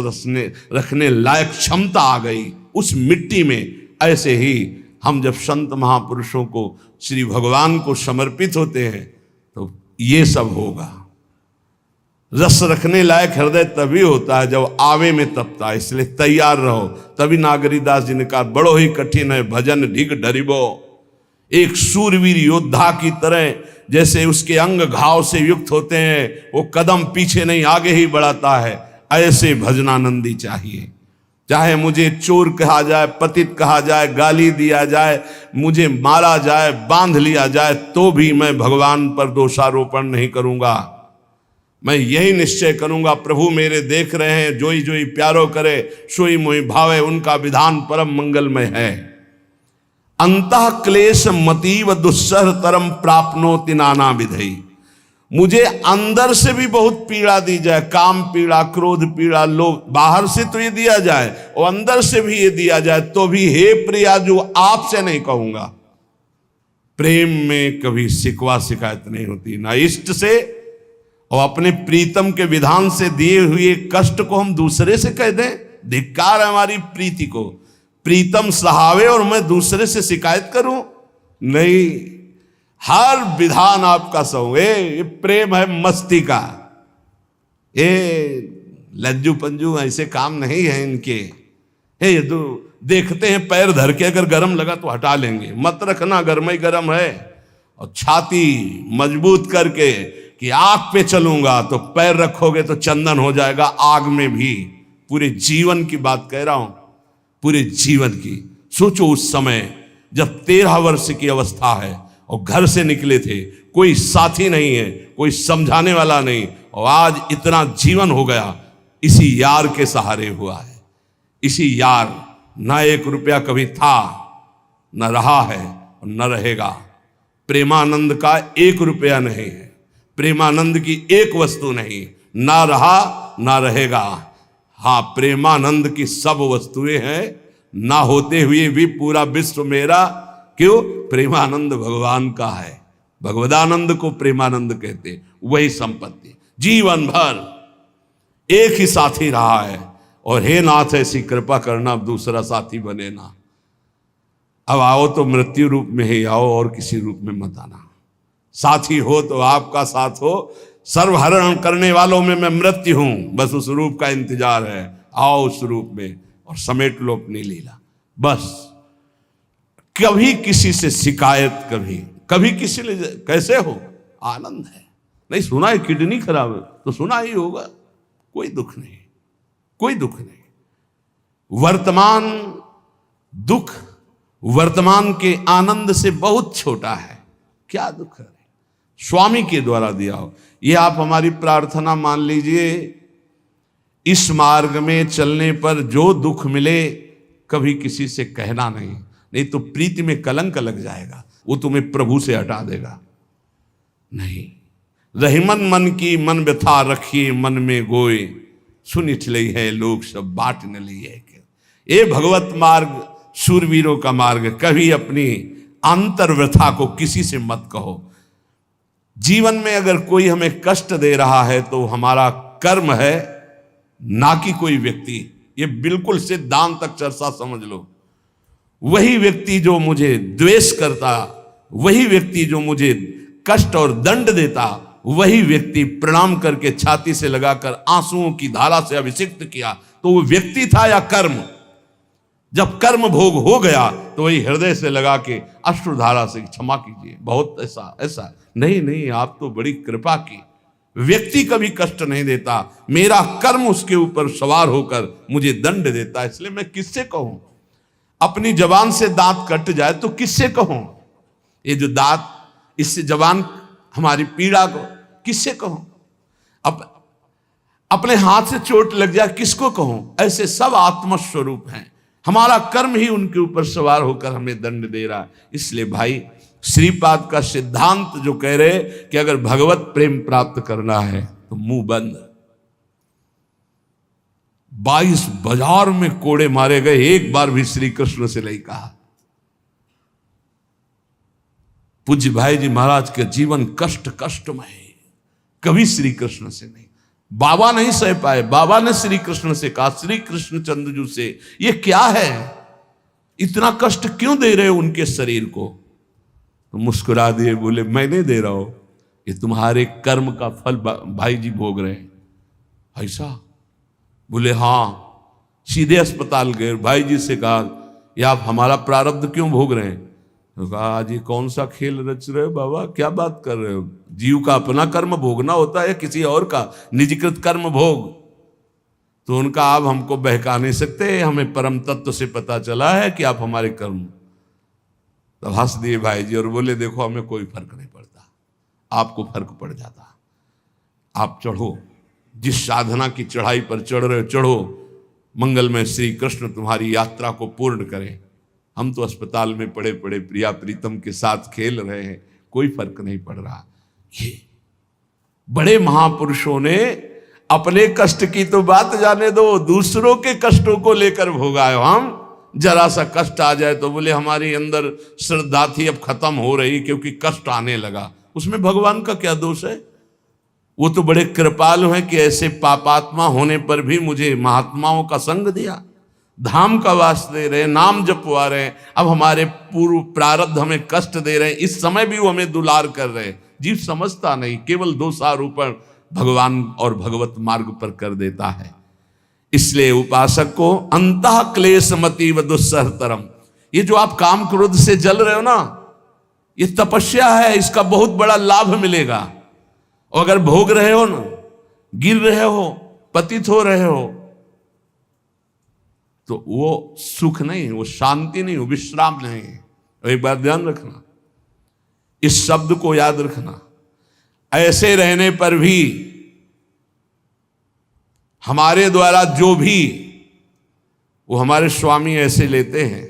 रखने लायक क्षमता आ गई उस मिट्टी में। ऐसे ही हम जब संत महापुरुषों को, श्री भगवान को समर्पित होते हैं तो ये सब होगा। रस रखने लायक हृदय तभी होता है जब आवे में तपता है, इसलिए तैयार रहो। तभी नागरीदास जी ने कहा, बड़ो ही कठिन है भजन ढिग डरिबो। एक सूरवीर योद्धा की तरह जैसे उसके अंग घाव से युक्त होते हैं, वो कदम पीछे नहीं आगे ही बढ़ाता है, ऐसे भजनानंदी चाहिए। चाहे मुझे चोर कहा जाए, पतित कहा जाए, गाली दिया जाए, मुझे मारा जाए, बांध लिया जाए, तो भी मैं भगवान पर दोषारोपण नहीं करूंगा। मैं यही निश्चय करूंगा, प्रभु मेरे देख रहे हैं, जोई जोई प्यारो करे सोई मोई भावे, उनका विधान परम मंगलमय है। अंतः क्लेश मतीव दुस्सह तरम प्राप्नोति नाना विधई। मुझे अंदर से भी बहुत पीड़ा दी जाए, काम पीड़ा, क्रोध पीड़ा, लोभ, बाहर से तो ये दिया जाए और अंदर से भी ये दिया जाए, तो भी हे प्रिया जो आपसे नहीं कहूंगा, प्रेम में कभी शिकवा शिकायत नहीं होती, ना इष्ट से, और अपने प्रीतम के विधान से दिए हुए कष्ट को हम दूसरे से कह दें, धिक्कार है हमारी प्रीति को। प्रीतम सहावे और मैं दूसरे से शिकायत करूं? नहीं, हर विधान आपका सहूं। ये प्रेम है मस्ती का, ये लज्जू पंजू ऐसे काम नहीं है इनके। ये तो देखते हैं पैर धर के, अगर गर्म लगा तो हटा लेंगे, मत रखना गर्म ही गर्म है। और छाती मजबूत करके कि आग पे चलूंगा, तो पैर रखोगे तो चंदन हो जाएगा आग में भी। पूरे जीवन की बात कह रहा हूं, पूरे जीवन की। सोचो उस समय जब 13 वर्ष की अवस्था है और घर से निकले थे, कोई साथी नहीं है, कोई समझाने वाला नहीं, और आज इतना जीवन हो गया इसी यार के सहारे हुआ है। इसी यार, ना 1 रुपया कभी था, न रहा है और न रहेगा। प्रेमानंद का 1 रुपया नहीं है, प्रेमानंद की 1 वस्तु नहीं, ना रहा ना रहेगा। हाँ, प्रेमानंद की सब वस्तुएं हैं, ना होते हुए भी पूरा विश्व मेरा। क्यों? प्रेमानंद भगवान का है, भगवदानंद को प्रेमानंद कहते। वही संपत्ति जीवन भर एक ही साथी रहा है, और हे नाथ ऐसी कृपा करना अब दूसरा साथी बने ना। अब आओ तो मृत्यु रूप में ही आओ, और किसी रूप में मत आना। साथी हो तो आपका साथ हो, सर्वहरण करने वालों में मैं मृत्यु हूं, बस उस रूप का इंतजार है। आओ उस रूप में और समेट लो अपनी लीला। बस कभी किसी से शिकायत, कभी किसी ने कैसे हो, आनंद है। नहीं सुना है किडनी खराब है तो सुना ही होगा, कोई दुख नहीं, कोई दुख नहीं। वर्तमान दुख वर्तमान के आनंद से बहुत छोटा है, क्या दुख है? स्वामी के द्वारा दिया हो। ये आप हमारी प्रार्थना मान लीजिए, इस मार्ग में चलने पर जो दुख मिले कभी किसी से कहना नहीं, नहीं तो प्रीति में कलंक लग जाएगा, वो तुम्हें प्रभु से हटा देगा। नहीं, रहीमन मन की मन व्यथा रखिए मन में गोए, सुनिठ लई है लोग सब बाट न लिए। ये भगवत मार्ग शूरवीरों का मार्ग। कभी अपनी अंतर व्यथा को किसी से मत कहो। जीवन में अगर कोई हमें कष्ट दे रहा है तो हमारा कर्म है, ना कि कोई व्यक्ति। ये बिल्कुल सिद्धांत चर्चा समझ लो। वही व्यक्ति जो मुझे द्वेष करता, वही व्यक्ति जो मुझे कष्ट और दंड देता, वही व्यक्ति प्रणाम करके छाती से लगाकर आंसुओं की धारा से अभिषिक्त किया, तो वो व्यक्ति था या कर्म? जब कर्म भोग हो गया तो वही हृदय से लगा के अश्रुधारा से क्षमा कीजिए, बहुत ऐसा नहीं, आप तो बड़ी कृपा की। व्यक्ति कभी कष्ट नहीं देता, मेरा कर्म उसके ऊपर सवार होकर मुझे दंड देता, इसलिए मैं किससे कहूं? अपनी जबान से दांत कट जाए तो किससे कहूं? ये जो दांत, इससे जबान हमारी पीड़ा को किससे कहूं? अपने हाथ से चोट लग जाए किसको कहूं? ऐसे सब आत्मस्वरूप हैं, हमारा कर्म ही उनके ऊपर सवार होकर हमें दंड दे रहा है। इसलिए भाई, श्रीपाद का सिद्धांत जो कह रहे कि अगर भगवत प्रेम प्राप्त करना है तो मुंह बंद। 22 बाजार में कोड़े मारे गए, एक बार भी श्री कृष्ण से नहीं कहा। पूज्य भाई जी महाराज के जीवन कष्टमय है, कभी श्री कृष्ण से नहीं। बाबा नहीं सह पाए, बाबा ने श्री कृष्ण से कहा, श्री कृष्ण चंद्रजू से, ये क्या है, इतना कष्ट क्यों दे रहे हो उनके शरीर को? तो मुस्कुरा दिए, बोले मैं नहीं दे रहा हूं, ये तुम्हारे कर्म का फल भाई जी भोग रहे हैं। ऐसा? बोले हाँ। सीधे अस्पताल गए, भाई जी से कहा, ये आप हमारा प्रारब्ध क्यों भोग रहे हैं? तो कहा, आज ये कौन सा खेल रच रहे हो बाबा, क्या बात कर रहे हो? जीव का अपना कर्म भोगना होता है, किसी और का निजकृत कर्म भोग? तो उनका, आप हमको बहका नहीं सकते, हमें परम तत्व से पता चला है कि आप हमारे कर्म। तो हंस दिए भाई जी और बोले, देखो हमें कोई फर्क नहीं पड़ता, आपको फर्क पड़ जाता। आप चढ़ो, जिस साधना की चढ़ाई पर चढ़ रहे हो चढ़ो, मंगलमय श्री कृष्ण तुम्हारी यात्रा को पूर्ण करें। हम तो अस्पताल में पड़े पड़े प्रिया प्रीतम के साथ खेल रहे हैं, कोई फर्क नहीं पड़ रहा। ये बड़े महापुरुषों ने अपने कष्ट की तो बात जाने दो, दूसरों के कष्टों को लेकर भोगाए। हम जरा सा कष्ट आ जाए तो बोले हमारी अंदर श्रद्धा थी अब खत्म हो रही क्योंकि कष्ट आने लगा। उसमें भगवान का क्या दोष है? वो तो बड़े कृपालु हैं कि ऐसे पापात्मा होने पर भी मुझे महात्माओं का संग दिया, धाम का वास दे रहे, नाम जपवा रहे। अब हमारे पूर्व प्रारब्ध हमें कष्ट दे रहे हैं, इस समय भी वो हमें दुलार कर रहे हैं। जीव समझता नहीं, केवल दोषारोपण भगवान और भगवत मार्ग पर कर देता है। इसलिए उपासक को अंतः क्लेश मति व दुस्सहतरम, ये जो आप काम क्रोध से जल रहे हो ना, ये तपस्या है, इसका बहुत बड़ा लाभ मिलेगा। और अगर भोग रहे हो ना, गिर रहे हो, पतित हो रहे हो, तो वो सुख नहीं, वो शांति नहीं, वो विश्राम नहीं। एक बात ध्यान रखना, इस शब्द को याद रखना। ऐसे रहने पर भी हमारे द्वारा जो भी, वो हमारे स्वामी ऐसे लेते हैं,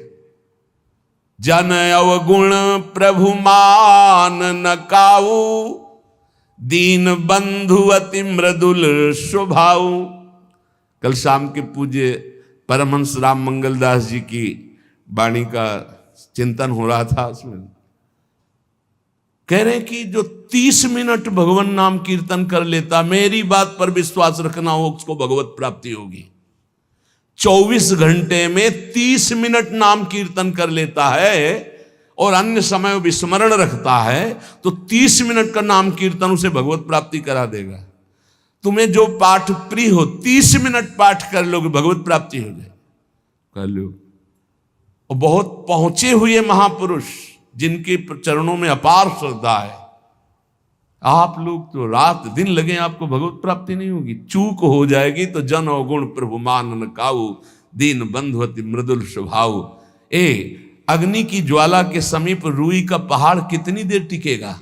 जन अवगुण प्रभु मान न काऊ, दीन बंधु अति मृदुल स्वभाव। कल शाम के पूज्य परमहंस राम मंगल दास जी की वाणी का चिंतन हो रहा था। उसमें कह रहे हैं कि जो 30 मिनट भगवान नाम कीर्तन कर लेता, मेरी बात पर विश्वास रखना हो, उसको भगवत प्राप्ति होगी। 24 घंटे में 30 मिनट नाम कीर्तन कर लेता है और अन्य समय विस्मरण रखता है, तो 30 मिनट का नाम कीर्तन उसे भगवत प्राप्ति करा देगा। तुम्हें जो पाठ प्रिय हो, 30 मिनट पाठ कर लोगे, भगवत प्राप्ति हो जाए, कर लो। और बहुत पहुंचे हुए महापुरुष जिनके चरणों में अपार श्रद्धा है, आप लोग तो रात दिन लगे, आपको भगवत प्राप्ति नहीं होगी। चूक हो जाएगी तो जन अवगुण प्रभु मान न काऊ, दीन बंधु अति मृदुल स्वभाव। अग्नि की ज्वाला के समीप रुई का पहाड़ कितनी देर टिकेगा?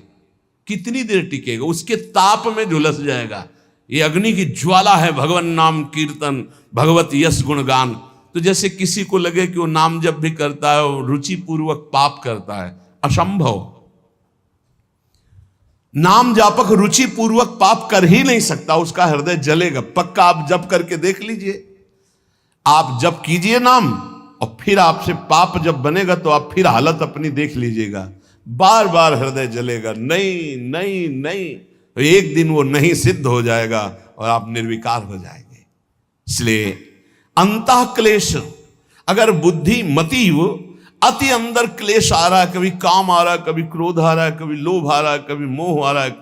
कितनी देर टिकेगा? उसके ताप में झुलस जाएगा। ये अग्नि की ज्वाला है भगवान नाम कीर्तन, भगवत यश गुणगान। तो जैसे किसी को लगे कि वो नाम जब भी करता है वो रुचि पूर्वक पाप करता है, असंभव। नाम जापक रुचि पूर्वक पाप कर ही नहीं सकता, उसका हृदय जलेगा पक्का। आप जप करके देख लीजिए, आप जप कीजिए नाम, और फिर आपसे पाप जब बनेगा तो आप फिर हालत अपनी देख लीजिएगा, बार बार हृदय जलेगा, नहीं नहीं नहीं। एक दिन वो नहीं सिद्ध हो जाएगा और आप निर्विकार हो जाएंगे। इसलिए अंतः क्लेश, अगर बुद्धि मतीव अति अंदर क्लेश आ रहा है, कभी काम आ रहा है, कभी क्रोध आ रहा है, कभी लोभ आ रहा है, कभी मोह आ रहा है,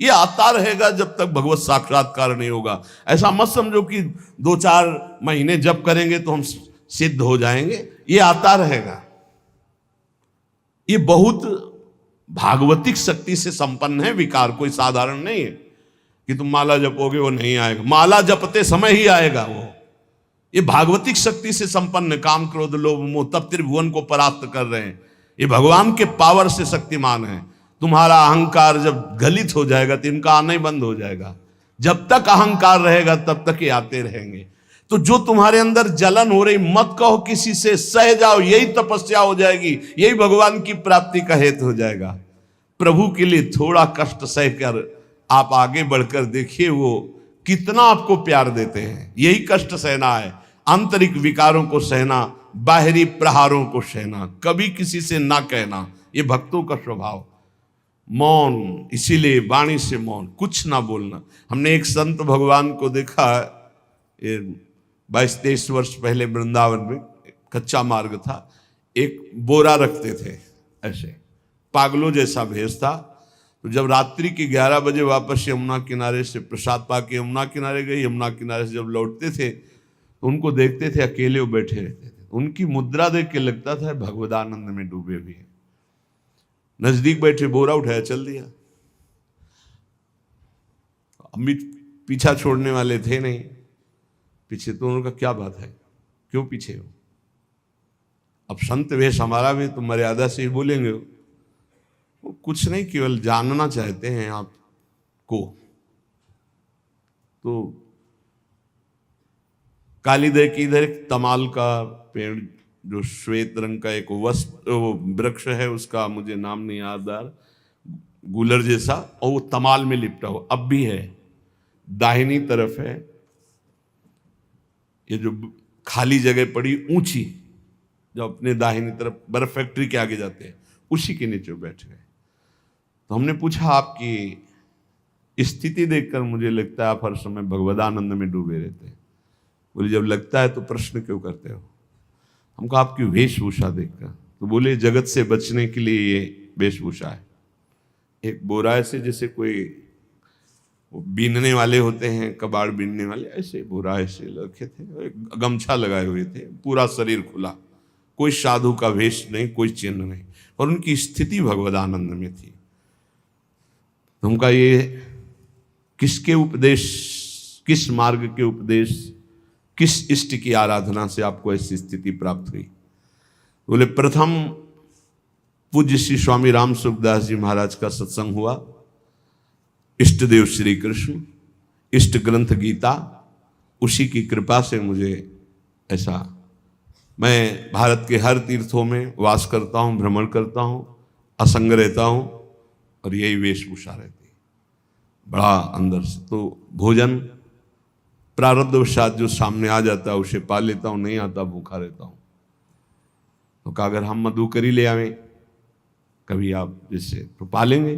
ये आता रहेगा जब तक भगवत साक्षात्कार नहीं होगा। ऐसा मत समझो कि 2-4 महीने जप करेंगे तो हम सिद्ध हो जाएंगे, ये आता रहेगा। ये बहुत भागवतिक शक्ति से संपन्न है विकार, कोई साधारण नहीं है कि तुम माला जपोगे वो नहीं आएगा। माला जपते समय ही आएगा वो। ये भागवतिक शक्ति से संपन्न, काम क्रोध लोभ मोह तब त्रिभुवन को परास्त कर रहे हैं। ये भगवान के पावर से शक्तिमान है। तुम्हारा अहंकार जब गलित हो जाएगा तो इनका आना ही बंद हो जाएगा। जब तक अहंकार रहेगा तब तक ये आते रहेंगे। तो जो तुम्हारे अंदर जलन हो रही, मत कहो किसी से, सह जाओ, यही तपस्या हो जाएगी, यही भगवान की प्राप्ति का हेतु हो जाएगा। प्रभु के लिए थोड़ा कष्ट सहकर आप आगे बढ़कर देखिए वो कितना आपको प्यार देते हैं। यही कष्ट सहना है, आंतरिक विकारों को सहना, बाहरी प्रहारों को सहना, कभी किसी से ना कहना, ये भक्तों का स्वभाव। मौन, इसीलिए वाणी से मौन, कुछ ना बोलना। हमने एक संत भगवान को देखा, 22-23 वर्ष पहले वृंदावन में कच्चा मार्ग था, एक बोरा रखते थे, ऐसे पागलों जैसा भेष था। तो जब रात्रि के 11 बजे वापस यमुना किनारे से प्रसाद पाके यमुना किनारे गए, यमुना किनारे से जब लौटते थे तो उनको देखते थे अकेले वो बैठे रहते थे। उनकी मुद्रा देख के लगता था भगवदानंद में डूबे हुए हैं। नजदीक बैठे, बोरा उठाया, चल दिया। अमित पीछा छोड़ने वाले थे नहीं, पीछे तो उनका क्या बात है, क्यों पीछे हो? अब संत वेश हमारा भी तो मर्यादा से ही बोलेंगे। वो कुछ नहीं, केवल जानना चाहते हैं आपको। तो कालीदह की इधर एक तमाल का पेड़, जो श्वेत रंग का एक वृक्ष है, उसका मुझे नाम नहीं याद आ रहा, गूलर जैसा, और वो तमाल में लिपटा हो, अब भी है, दाहिनी तरफ है। ये जो खाली जगह पड़ी ऊंची, जो अपने दाहिनी तरफ बर्फ फैक्ट्री के आगे जाते हैं, उसी के नीचे बैठ गए। तो हमने पूछा, आपकी स्थिति देखकर मुझे लगता है आप हर समय भगवदानंद में डूबे रहते हैं। बोले जब लगता है तो प्रश्न क्यों करते हो? हम कहा आपकी वेशभूषा देखकर। तो बोले जगत से बचने के लिए ये वेशभूषा है। एक बोरा से जैसे कोई बीनने वाले होते हैं, कबाड़ बीनने वाले, ऐसे बोरा ऐसे रखे थे, गमछा लगाए हुए थे, पूरा शरीर खुला, कोई साधु का वेश नहीं, कोई चिन्ह नहीं, और उनकी स्थिति भगवदानंद में थी। तो उनका ये किसके उपदेश, किस मार्ग के उपदेश, किस इष्ट की आराधना से आपको ऐसी स्थिति प्राप्त हुई? बोले प्रथम पूज्य श्री स्वामी राम सुखदास जी महाराज का सत्संग हुआ, इष्ट देव श्री कृष्ण, इष्ट ग्रंथ गीता, उसी की कृपा से मुझे ऐसा, मैं भारत के हर तीर्थों में वास करता हूँ, भ्रमण करता हूँ, असंग रहता हूँ, और यही वेशभूषा रहती है बड़ा अंदर से। तो भोजन प्रारब्धवशात जो सामने आ जाता है उसे पा लेता हूँ, नहीं आता भूखा रहता हूँ। तो कहा अगर हम मधुकरी ले आवें कभी आप जिससे तो पालेंगे?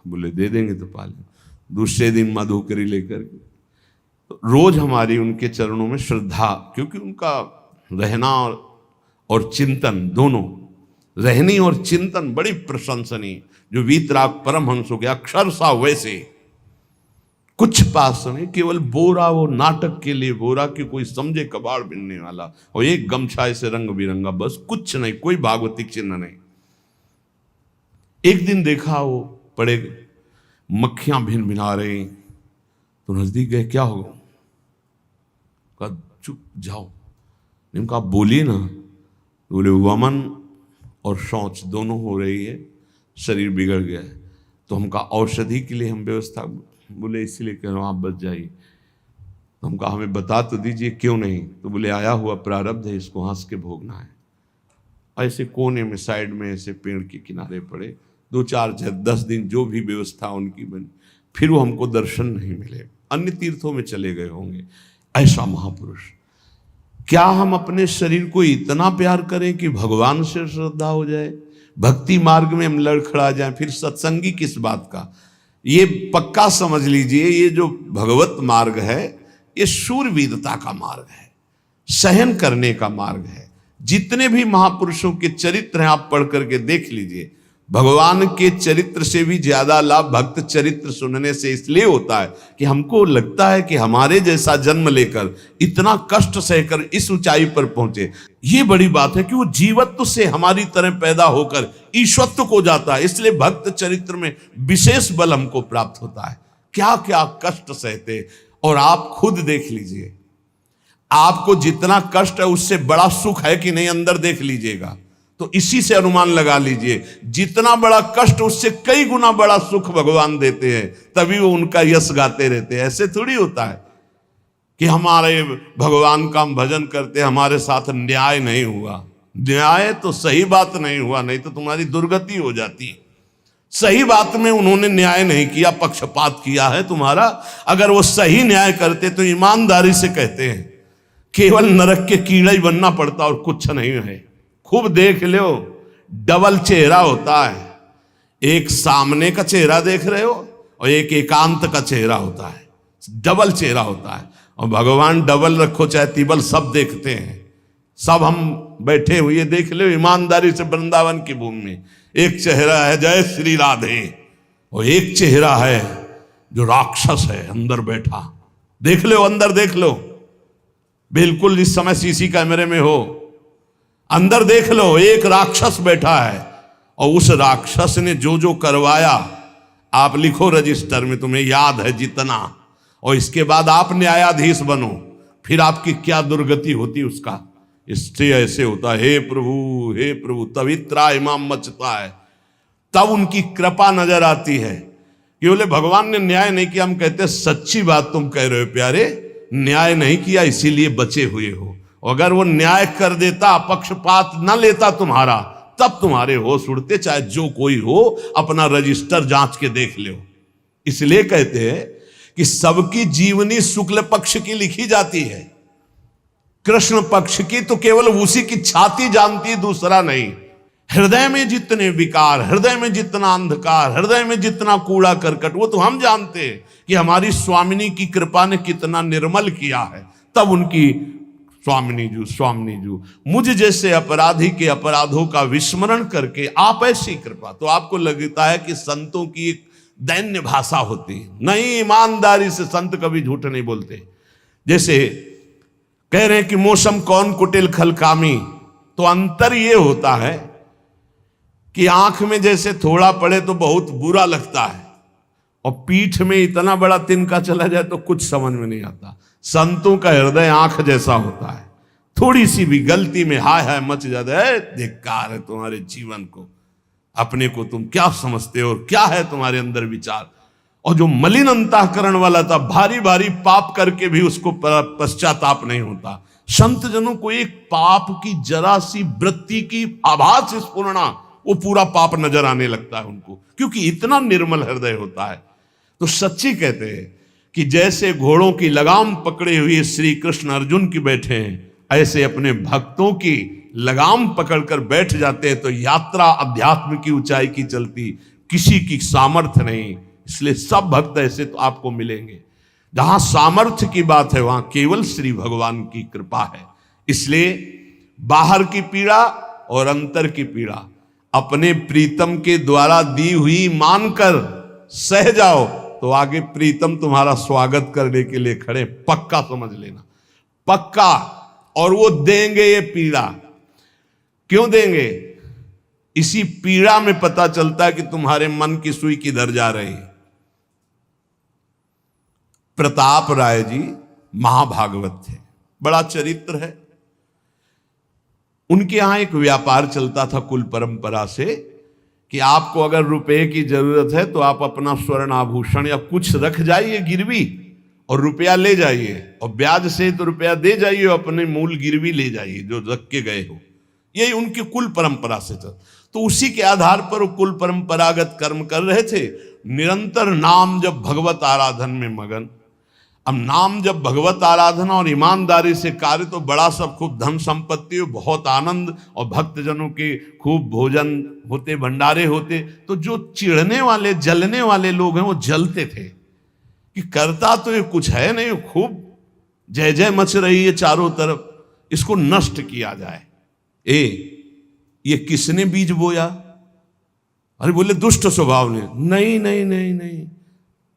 बोले दे देंगे तो पालेंगे। दूसरे दिन मधुकरी लेकर के, तो रोज हमारी उनके चरणों में श्रद्धा, क्योंकि उनका रहना और चिंतन दोनों, रहनी और चिंतन बड़ी प्रशंसनीय, जो वीतराग परमहंसों के अक्षर सा वैसे, कुछ पास नहीं, केवल बोरा, वो नाटक के लिए बोरा कि कोई समझे कबाड़ बिनने वाला, और एक गमछा ऐसे रंग बिरंगा, बस कुछ नहीं, कोई भागवतिक चिन्ह नहीं। एक दिन देखा वो पड़े मक्खियां भिन भिना रही, तो नजदीक गए, क्या होगा? कहा चुप जाओ। इनका बोलिए ना। बोले वमन और शौच दोनों हो रही है, शरीर बिगड़ गया है। तो हम कहा औषधि के लिए हम व्यवस्था, बोले इसीलिए कह रहा हूँ आप बच जाइए। तो हम कहा हमें बता तो दीजिए क्यों नहीं? तो बोले आया हुआ प्रारब्ध है, इसको हंस के भोगना है। ऐसे कोने में साइड में ऐसे पेड़ के किनारे पड़े, 2 4 10 दिन जो भी व्यवस्था उनकी बनी, फिर वो हमको दर्शन नहीं मिले, अन्य तीर्थों में चले गए होंगे। ऐसा महापुरुष, क्या हम अपने शरीर को इतना प्यार करें कि भगवान से श्रद्धा हो जाए, भक्ति मार्ग में हम लड़खड़ा जाए, फिर सत्संगी किस बात का? ये पक्का समझ लीजिए, ये जो भगवत मार्ग है ये शूरवीरता का मार्ग है, सहन करने का मार्ग है। जितने भी महापुरुषों के चरित्र हैं आप पढ़ करके देख लीजिए, भगवान के चरित्र से भी ज्यादा लाभ भक्त चरित्र सुनने से इसलिए होता है कि हमको लगता है कि हमारे जैसा जन्म लेकर इतना कष्ट सहकर इस ऊंचाई पर पहुंचे, ये बड़ी बात है कि वो जीवत्व से हमारी तरह पैदा होकर ईश्वत्व को जाता है। इसलिए भक्त चरित्र में विशेष बल हमको प्राप्त होता है। क्या क्या कष्ट सहते, और आप खुद देख लीजिए, आपको जितना कष्ट है उससे बड़ा सुख है कि नहीं, अंदर देख लीजिएगा तो इसी से अनुमान लगा लीजिए, जितना बड़ा कष्ट उससे कई गुना बड़ा सुख भगवान देते हैं, तभी वो उनका यश गाते रहते हैं। ऐसे थोड़ी होता है कि हमारे भगवान का हम भजन करते, हमारे साथ न्याय नहीं हुआ। न्याय तो सही बात नहीं हुआ, नहीं तो तुम्हारी दुर्गति हो जाती। सही बात में उन्होंने न्याय नहीं किया, पक्षपात किया है तुम्हारा। अगर वो सही न्याय करते तो ईमानदारी से कहते हैं, केवल नरक के कीड़ा ही बनना पड़ता और कुछ नहीं है। खूब देख लो, डबल चेहरा होता है, एक सामने का चेहरा देख रहे हो और एक एकांत का चेहरा होता है, डबल चेहरा होता है। और भगवान डबल रखो चाहे तिबल, सब देखते हैं। सब हम बैठे हुए देख लो ईमानदारी से वृंदावन की भूमि में, एक चेहरा है जय श्री राधे, और एक चेहरा है जो राक्षस है अंदर बैठा। देख लो, अंदर देख लो, बिल्कुल इस समय सीसी कैमरे में हो, अंदर देख लो, एक राक्षस बैठा है। और उस राक्षस ने जो जो करवाया, आप लिखो रजिस्टर में, तुम्हें याद है जितना, और इसके बाद आप न्यायाधीश बनो, फिर आपकी क्या दुर्गति होती उसका। इससे ऐसे होता है, हे प्रभु, तभी त्राहिमाम मचता है, तब उनकी कृपा नजर आती है कि बोले भगवान ने न्याय नहीं किया। हम कहते सच्ची बात तुम कह रहे हो प्यारे, न्याय नहीं किया इसीलिए बचे हुए हो। अगर वो न्याय कर देता, पक्षपात न लेता तुम्हारा, तब तुम्हारे होश उड़ते, चाहे जो कोई हो, अपना रजिस्टर जांच के देख लो। इसलिए कहते हैं कि सबकी जीवनी शुक्ल पक्ष की लिखी जाती है। कृष्ण पक्ष की तो केवल उसी की छाती जानती, दूसरा नहीं। हृदय में जितने विकार, हृदय में जितना अंधकार, हृदय में जितना कूड़ा करकट, वो तो हम जानते हैं कि हमारी स्वामिनी की कृपा ने कितना निर्मल किया है। तब उनकी स्वामिनी जू मुझ जैसे अपराधी के अपराधों का विस्मरण करके आप ऐसी कृपा। तो आपको लगता है कि संतों की एक दैन्य भाषा होती है। नहीं, ईमानदारी से संत कभी झूठ नहीं बोलते। जैसे कह रहे हैं कि मौसम कौन कुटिल खलकामी, तो अंतर ये होता है कि आंख में जैसे थोड़ा पड़े तो बहुत बुरा लगता है, और पीठ में इतना बड़ा तिनका चला जाए तो कुछ समझ में नहीं आता। संतों का हृदय आंख जैसा होता है, थोड़ी सी भी गलती में हाय हाय मच जाता है। धिक्कार है तुम्हारे जीवन को, अपने को तुम क्या समझते हो और क्या है तुम्हारे अंदर विचार। और जो मलिन अंतःकरण वाला था, भारी भारी पाप करके भी उसको पश्चाताप नहीं होता। संत जनों को एक पाप की जरा सी वृत्ति की आभास स्फुरना, वो पूरा पाप नजर आने लगता है उनको, क्योंकि इतना निर्मल हृदय होता है। तो सच्ची कहते हैं कि जैसे घोड़ों की लगाम पकड़े हुए श्री कृष्ण अर्जुन की बैठे हैं, ऐसे अपने भक्तों की लगाम पकड़कर बैठ जाते हैं, तो यात्रा अध्यात्म की ऊंचाई की चलती, किसी की सामर्थ्य नहीं। इसलिए सब भक्त ऐसे तो आपको मिलेंगे। जहां सामर्थ्य की बात है वहां केवल श्री भगवान की कृपा है। इसलिए बाहर की पीड़ा और अंतर की पीड़ा अपने प्रीतम के द्वारा दी हुई मानकर सह जाओ, तो आगे प्रीतम तुम्हारा स्वागत करने के लिए खड़े, पक्का समझ लेना, पक्का। और वो देंगे ये पीड़ा। क्यों देंगे? इसी पीड़ा में पता चलता है कि तुम्हारे मन की सुई किधर जा रही है। प्रताप राय जी महाभागवत थे, बड़ा चरित्र है। उनके यहां एक व्यापार चलता था कुल परंपरा से कि आपको अगर रुपए की जरूरत है तो आप अपना स्वर्ण आभूषण या कुछ रख जाइए गिरवी, और रुपया ले जाइए, और ब्याज से तो रुपया दे जाइए, अपने मूल गिरवी ले जाइए जो रख के गए हो। यही उनकी कुल परंपरा से था। तो उसी के आधार पर वो कुल परंपरागत कर्म कर रहे थे। निरंतर नाम जब भगवत आराधन में मगन। अब नाम जब भगवत आराधना और ईमानदारी से कार्य, तो बड़ा सब खूब धन संपत्ति, बहुत आनंद, और भक्तजनों के खूब भोजन होते, भंडारे होते। तो जो चिढ़ने वाले जलने वाले लोग हैं वो जलते थे कि करता तो ये कुछ है नहीं, खूब जय जय मच रही है चारों तरफ, इसको नष्ट किया जाए। ये किसने बीज बोया? अरे बोले दुष्ट स्वभाव ने। नहीं नहीं नहीं नहीं,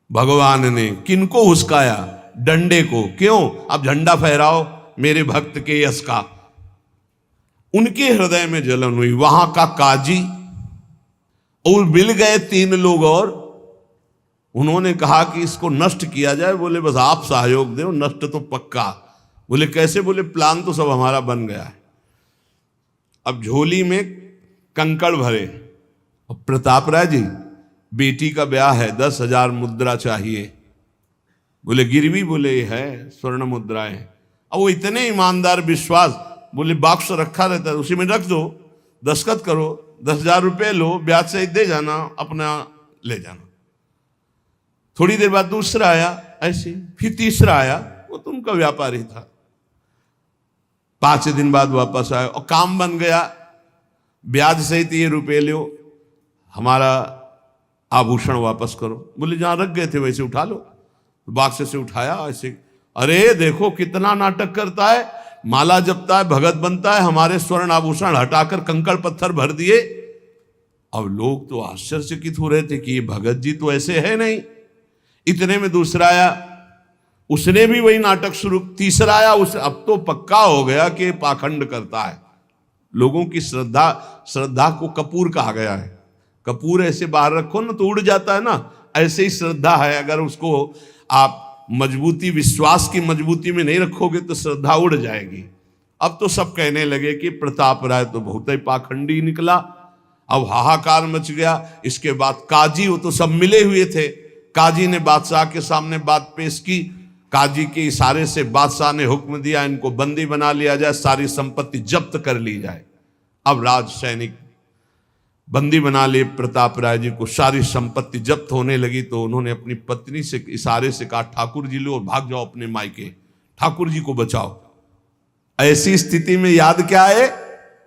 भगवान ने। किनको हुस्काया? डंडे को। क्यों? अब झंडा फहराओ मेरे भक्त के यश का। उनके हृदय में जलन हुई। वहां का काजी और मिल गए 3 लोग, और उन्होंने कहा कि इसको नष्ट किया जाए। बोले बस आप सहयोग दो, नष्ट तो पक्का। बोले कैसे? बोले प्लान तो सब हमारा बन गया है। अब झोली में कंकड़ भरे, और प्रताप राय जी बेटी का ब्याह है, 10,000 मुद्रा चाहिए। बोले गिरवी? बोले है, स्वर्ण मुद्राएं। अब वो इतने ईमानदार, विश्वास, बोले बॉक्स रखा रहता है, उसी में रख दो, दस्तखत करो, 10,000 रुपये लो, ब्याज सहित दे जाना, अपना ले जाना। थोड़ी देर बाद दूसरा आया ऐसे, फिर तीसरा आया, वो तो उनका व्यापारी था। 5 दिन बाद वापस आया और काम बन गया, ब्याज सहित ये रुपये लो, हमारा आभूषण वापस करो। बोले जहां रख गए थे वैसे उठा लो। बाक्स से उठाया ऐसे, अरे देखो कितना नाटक करता है, माला जपता है, भगत बनता है, हमारे स्वर्ण आभूषण हटाकर कंकड़ पत्थर भर दिए। अब लोग तो आश्चर्यचकित हो रहे थे कि ये भगत जी तो ऐसे है नहीं। इतने में दूसरा आया, उसने भी वही नाटक शुरू। तीसरा आया, उस अब तो पक्का हो गया कि पाखंड करता है। लोगों की श्रद्धा को कपूर कहा गया है। कपूर ऐसे बाहर रखो ना तो उड़ जाता है ना, ऐसे ही श्रद्धा है। अगर उसको आप मजबूती, विश्वास की मजबूती में नहीं रखोगे तो श्रद्धा उड़ जाएगी। अब तो सब कहने लगे कि प्रताप राय तो बहुत ही पाखंडी निकला। अब हाहाकार मच गया। इसके बाद काजी, वो तो सब मिले हुए थे, काजी ने बादशाह के सामने बात पेश की। काजी के इशारे से बादशाह ने हुक्म दिया इनको बंदी बना लिया जाए, सारी संपत्ति जब्त कर ली जाए। अब राज सैनिक बंदी बना लिए प्रताप राय जी को, सारी संपत्ति जब्त होने लगी। तो उन्होंने अपनी पत्नी से इशारे से कहा ठाकुर जी लो और भाग जाओ अपने मायके, ठाकुर जी को बचाओ। ऐसी स्थिति में याद क्या है?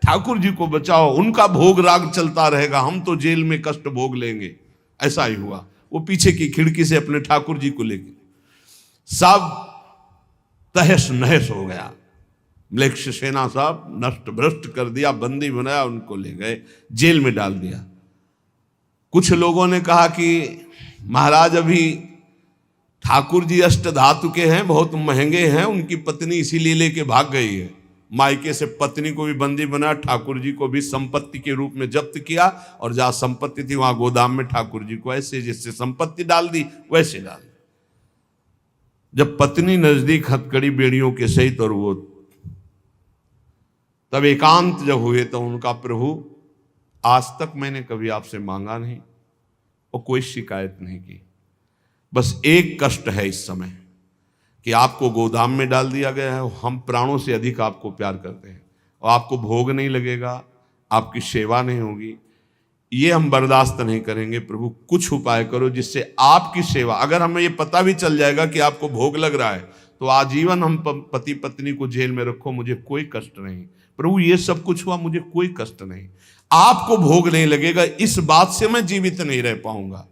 ठाकुर जी को बचाओ, उनका भोग राग चलता रहेगा, हम तो जेल में कष्ट भोग लेंगे। ऐसा ही हुआ। वो पीछे की खिड़की से अपने ठाकुर जी को लेके सब तहस नहस हो गया। म्लेच्छ सेना साहब नष्ट भ्रष्ट कर दिया, बंदी बनाया, उनको ले गए, जेल में डाल दिया। कुछ लोगों ने कहा कि महाराज अभी ठाकुर जी अष्ट धातु के हैं, बहुत महंगे हैं, उनकी पत्नी इसीलिए लेके भाग गई है। मायके से पत्नी को भी बंदी बनाया, ठाकुर जी को भी संपत्ति के रूप में जब्त किया, और जहां संपत्ति थी वहां गोदाम में ठाकुर जी को ऐसे जिससे संपत्ति डाल दी वैसे डाल दी। जब पत्नी नजदीक हथकड़ी बेड़ियों के सहित और वो तब एकांत जब हुए तो उनका प्रभु आज तक मैंने कभी आपसे मांगा नहीं और कोई शिकायत नहीं की, बस एक कष्ट है इस समय कि आपको गोदाम में डाल दिया गया है, हम प्राणों से अधिक आपको प्यार करते हैं और आपको भोग नहीं लगेगा, आपकी सेवा नहीं होगी, ये हम बर्दाश्त नहीं करेंगे। प्रभु कुछ उपाय करो जिससे आपकी सेवा, अगर हमें ये पता भी चल जाएगा कि आपको भोग लग रहा है तो आजीवन हम पति पत्नी को जेल में रखो, मुझे कोई कष्ट नहीं। प्रभु ये सब कुछ हुआ, मुझे कोई कष्ट नहीं, आपको भोग नहीं लगेगा, इस बात से मैं जीवित नहीं रह पाऊंगा।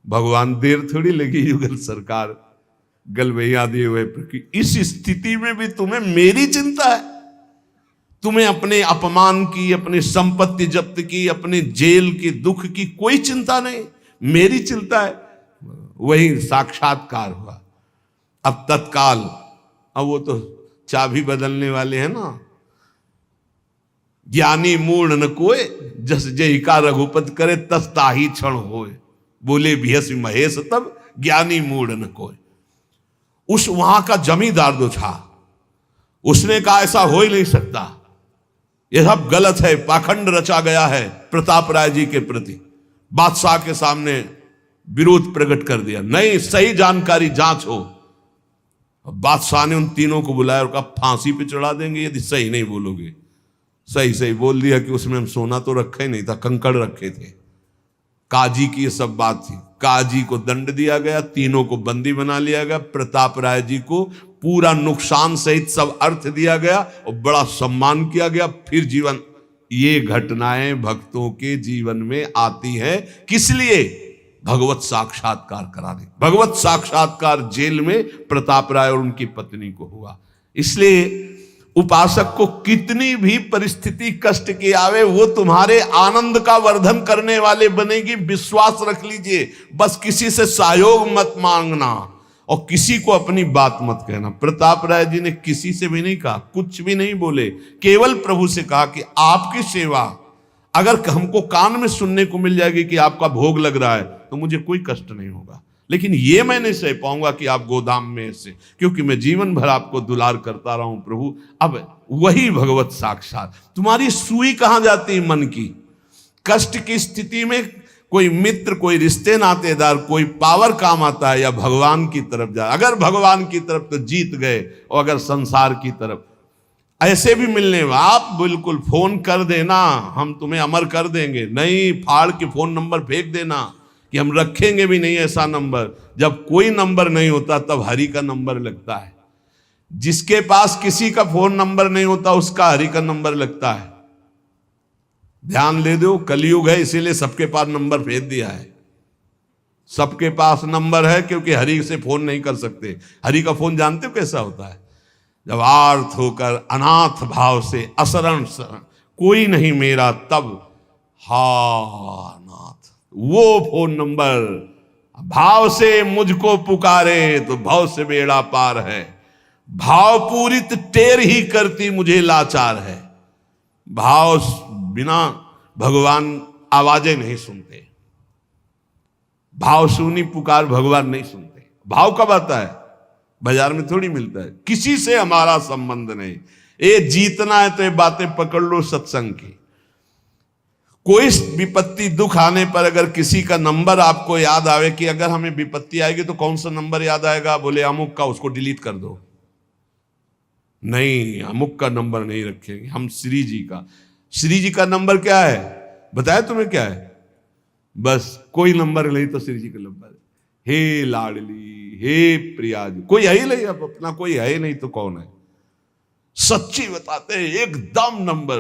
भगवान देर थोड़ी लगी युगल सरकार गलवैया दिए हुए, इस स्थिति में भी तुम्हें मेरी चिंता है, तुम्हें अपने अपमान की, अपनी संपत्ति जब्त की, अपने जेल की दुख की कोई चिंता नहीं, मेरी चिंता है। वही साक्षात्कार हुआ। अब तत्काल, अब वो तो चाबी बदलने वाले हैं ना, ज्ञानी मूढ़ न कोय, जस जय का रघुपत करे तस ताही क्षण होए, बोले भियस महेश तब ज्ञानी मूढ़ न कोय। उस वहां का जमींदार जो था उसने कहा ऐसा हो ही नहीं सकता, यह सब गलत है, पाखंड रचा गया है प्रताप राय जी के प्रति। बादशाह के सामने विरोध प्रकट कर दिया, नहीं सही जानकारी जांच हो। बादशाह ने उन तीनों को बुलाया और कहा फांसी पे चढ़ा देंगे यदि सही नहीं बोलोगे। सही सही बोल दिया कि उसमें हम सोना तो रखा ही नहीं था, कंकड़ रखे थे। काजी की ये सब बात थी। काजी को दंड दिया गया, तीनों को बंदी बना लिया गया, प्रताप राय जी को पूरा नुकसान सहित सब अर्थ दिया गया और बड़ा सम्मान किया गया। फिर जीवन, ये घटनाएं भक्तों के जीवन में आती है किस लिए? भगवत साक्षात्कार कराने। भगवत साक्षात्कार जेल में प्रताप राय और उनकी पत्नी को हुआ। इसलिए उपासक को कितनी भी परिस्थिति कष्ट की आवे, वो तुम्हारे आनंद का वर्धन करने वाले बनेगी, विश्वास रख लीजिए। बस किसी से सहयोग मत मांगना और किसी को अपनी बात मत कहना। प्रताप राय जी ने किसी से भी नहीं कहा, कुछ भी नहीं बोले, केवल प्रभु से कहा कि आपकी सेवा अगर हमको कान में सुनने को मिल जाएगी कि आपका भोग लग रहा है तो मुझे कोई कष्ट नहीं होगा, लेकिन ये मैं नहीं सह पाऊंगा कि आप गोदाम में ऐसे, क्योंकि मैं जीवन भर आपको दुलार करता रहा हूं प्रभु। अब वही भगवत साक्षात। तुम्हारी सुई कहां जाती है मन की? कष्ट की स्थिति में कोई मित्र, कोई रिश्ते नातेदार, कोई पावर काम आता है या भगवान की तरफ जा? अगर भगवान की तरफ तो जीत गए, और अगर संसार की तरफ ऐसे भी मिलने में आप बिल्कुल फोन कर देना, हम तुम्हें अमर कर देंगे, नहीं फाड़ के फोन नंबर फेंक देना कि हम रखेंगे भी नहीं ऐसा नंबर। जब कोई नंबर नहीं होता तब हरि का नंबर लगता है। जिसके पास किसी का फोन नंबर नहीं होता उसका हरि का नंबर लगता है। ध्यान ले दो, कलयुग है इसीलिए सबके पास नंबर भेज दिया है। सबके पास नंबर है क्योंकि हरि से फोन नहीं कर सकते। हरि का फोन जानते हो कैसा होता है? जब आर्थ होकर अनाथ भाव से असरण कोई नहीं मेरा तब हा नाथ, वो फोन नंबर भाव से मुझको पुकारे तो भाव से बेड़ा पार है, भाव पूरित टेर ही करती मुझे लाचार है। भाव बिना भगवान आवाजें नहीं सुनते, भाव सुनी पुकार भगवान नहीं सुनते। भाव कब आता है? बाजार में थोड़ी मिलता है। किसी से हमारा संबंध नहीं। ये जीतना है तो ये बातें पकड़ लो सत्संग की। कोई विपत्ति दुख आने पर अगर किसी का नंबर आपको याद आवे कि अगर हमें विपत्ति आएगी तो कौन सा नंबर याद आएगा? बोले अमुक का, उसको डिलीट कर दो। नहीं, अमुक का नंबर नहीं रखेंगे हम, श्री जी का। श्री जी का नंबर क्या है बताया तुम्हें? क्या है? बस कोई नंबर नहीं तो श्री जी का नंबर, हे लाडली, हे प्रिया जी, कोई है ही नहीं। अब अपना कोई है ही नहीं तो कौन है? सच्ची बताते हैं, एकदम नंबर।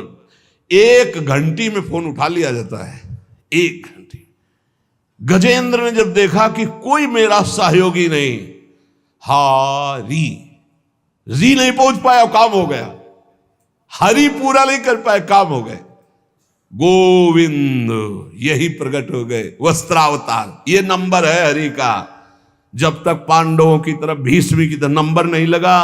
1 घंटी में फोन उठा लिया जाता है, 1 घंटी। गजेंद्र ने जब देखा कि कोई मेरा सहयोगी नहीं, हारी री नहीं पहुंच पाया, काम हो गया। हरि पूरा नहीं कर पाए, काम हो गए। गोविंद यही प्रकट हो गए, वस्त्रावतार। ये नंबर है हरि का। जब तक पांडवों की तरफ, भीष्म की तरफ नंबर नहीं लगा,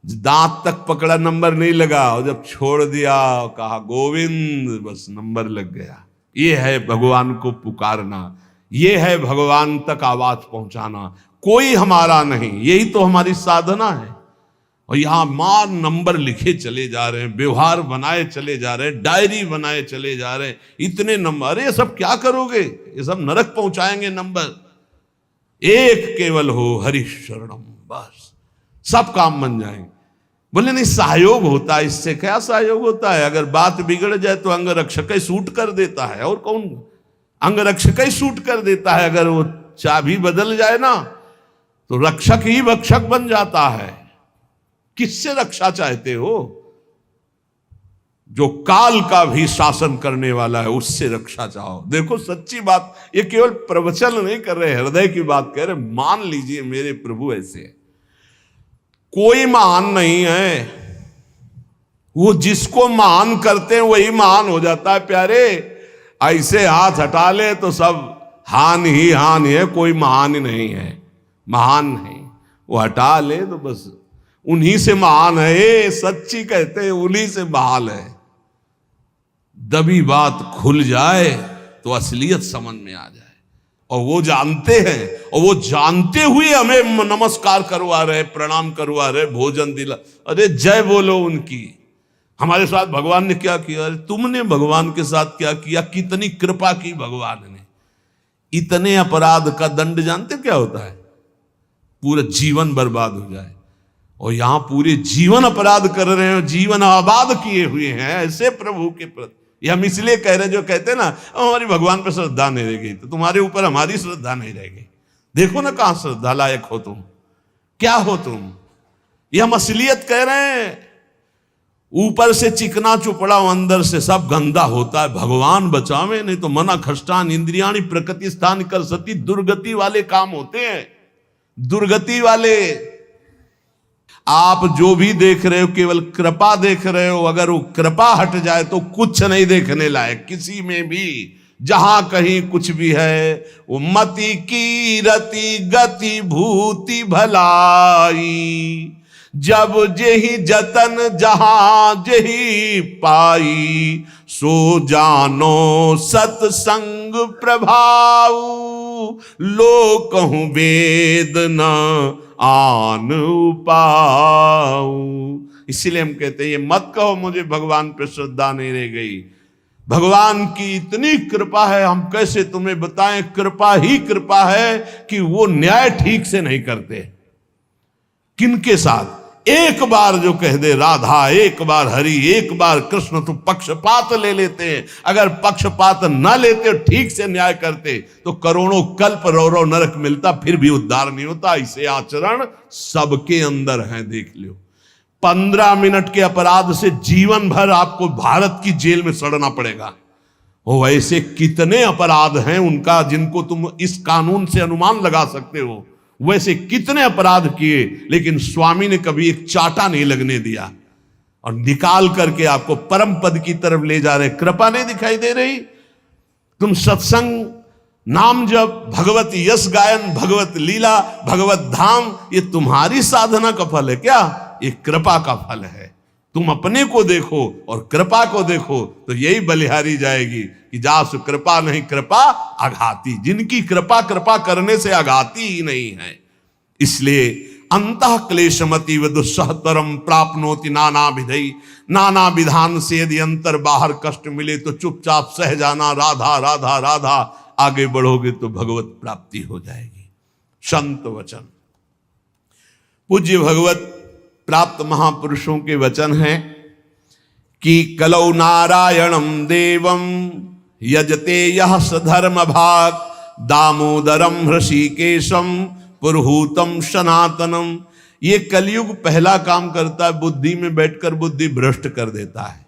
दांत तक पकड़ा, नंबर नहीं लगा, और जब छोड़ दिया, कहा गोविंद, बस नंबर लग गया। ये है भगवान को पुकारना, ये है भगवान तक आवाज पहुंचाना। कोई हमारा नहीं, यही तो हमारी साधना है। और यहां मां नंबर लिखे चले जा रहे हैं, व्यवहार बनाए चले जा रहे हैं, डायरी बनाए चले जा रहे हैं। इतने नंबर, अरे सब क्या करोगे, ये सब नरक पहुंचाएंगे नंबर। एक केवल हो हरि शरणम, बस सब काम बन जाएंगे। बोले नहीं, सहयोग होता है, इससे क्या सहयोग होता है? अगर बात बिगड़ जाए तो अंग रक्षक ही सूट कर देता है। और कौन? अंग रक्षक ही सूट कर देता है। अगर वो चाबी बदल जाए ना तो रक्षक ही भक्षक बन जाता है। किससे रक्षा चाहते हो? जो काल का भी शासन करने वाला है, उससे रक्षा चाहो। देखो सच्ची बात, ये केवल प्रवचन नहीं कर रहे, हृदय की बात कह रहे। मान लीजिए मेरे प्रभु ऐसे है, कोई महान नहीं है, वो जिसको महान करते हैं वही महान हो जाता है प्यारे। ऐसे हाथ हटा ले तो सब हान ही हान है, कोई महान ही नहीं है, महान है। वो हटा ले तो बस उन्हीं से महान है। सच्ची कहते हैं उन्हीं से बहाल है। दबी बात खुल जाए तो असलियत समझ में आ जाए। और वो जानते हैं, और वो जानते हुए हमें नमस्कार करवा रहे, प्रणाम करवा रहे, भोजन दिला। अरे जय बोलो उनकी। हमारे साथ भगवान ने क्या किया? अरे तुमने भगवान के साथ क्या किया? कितनी कृपा की भगवान ने। इतने अपराध का दंड जानते क्या होता है? पूरा जीवन बर्बाद हो जाए। और यहां पूरे जीवन अपराध कर रहे हैं, जीवन आबाद किए हुए हैं ऐसे प्रभु के प्रति। ये हम इसलिए कह रहे हैं, जो कहते हैं ना हमारी भगवान पर श्रद्धा नहीं रह गई, तो तुम्हारे ऊपर हमारी श्रद्धा नहीं रह गई। देखो ना कहां श्रद्धा लायक हो तुम, क्या हो तुम। ये हम असलियत कह रहे हैं। ऊपर से चिकना चुपड़ा, अंदर से सब गंदा होता है। भगवान बचावे, नहीं तो मना खष्टान इंद्रियाणी प्रकृति स्थान कर सती। दुर्गति वाले काम होते हैं, दुर्गति वाले। आप जो भी देख रहे हो केवल कृपा देख रहे हो। अगर वो कृपा हट जाए तो कुछ नहीं देखने लायक किसी में भी। जहां कहीं कुछ भी है वो मति की रति गति भूति भलाई। जब जेहि जतन जहां जेहि पाई, सो जानो सत्संग प्रभाव। लो कहूं वेद न आन उपाऊ। इसीलिए हम कहते हैं ये मत कहो मुझे भगवान पे श्रद्धा नहीं रह गई। भगवान की इतनी कृपा है, हम कैसे तुम्हें बताएं। कृपा ही कृपा है कि वो न्याय ठीक से नहीं करते। किनके साथ? एक बार जो कह दे राधा, एक बार हरि, एक बार कृष्ण, तो पक्षपात ले लेते हैं। अगर पक्षपात न लेते, ठीक से न्याय करते, तो करोड़ों कल्प रौ नरक मिलता, फिर भी उद्धार नहीं होता। ऐसे आचरण सबके अंदर है, देख लो। 15 मिनट के अपराध से जीवन भर आपको भारत की जेल में सड़ना पड़ेगा। वो ऐसे कितने अपराध हैं उनका, जिनको तुम इस कानून से अनुमान लगा सकते हो। वैसे कितने अपराध किए, लेकिन स्वामी ने कभी एक चाटा नहीं लगने दिया, और निकाल करके आपको परम पद की तरफ ले जा रहे। कृपा नहीं दिखाई दे रही? तुम सत्संग, नाम जप, भगवत यश गायन, भगवत लीला, भगवत धाम, ये तुम्हारी साधना का फल है क्या? ये कृपा का फल है। तुम अपने को देखो और कृपा को देखो, तो यही बलिहारी जाएगी कि जासु कृपा नहीं कृपा आघाती। जिनकी कृपा कृपा करने से आघाती ही नहीं है। इसलिए अंतः क्लेशमति व दुस्सहतरम प्राप्नोति नाना विधि। नाना विधान से यदि अंतर बाहर कष्ट मिले तो चुपचाप सह जाना। राधा राधा राधा, आगे बढ़ोगे तो भगवत प्राप्ति हो जाएगी। संत वचन, पूज्य भगवत प्राप्त महापुरुषों के वचन हैं कि कलौ नारायणम देवम यजते यह सधर्म भाग। दामोदरम हृषिकेशम पुरुहूतम सनातनम। ये कलयुग पहला काम करता है, बुद्धि में बैठकर बुद्धि भ्रष्ट कर देता है।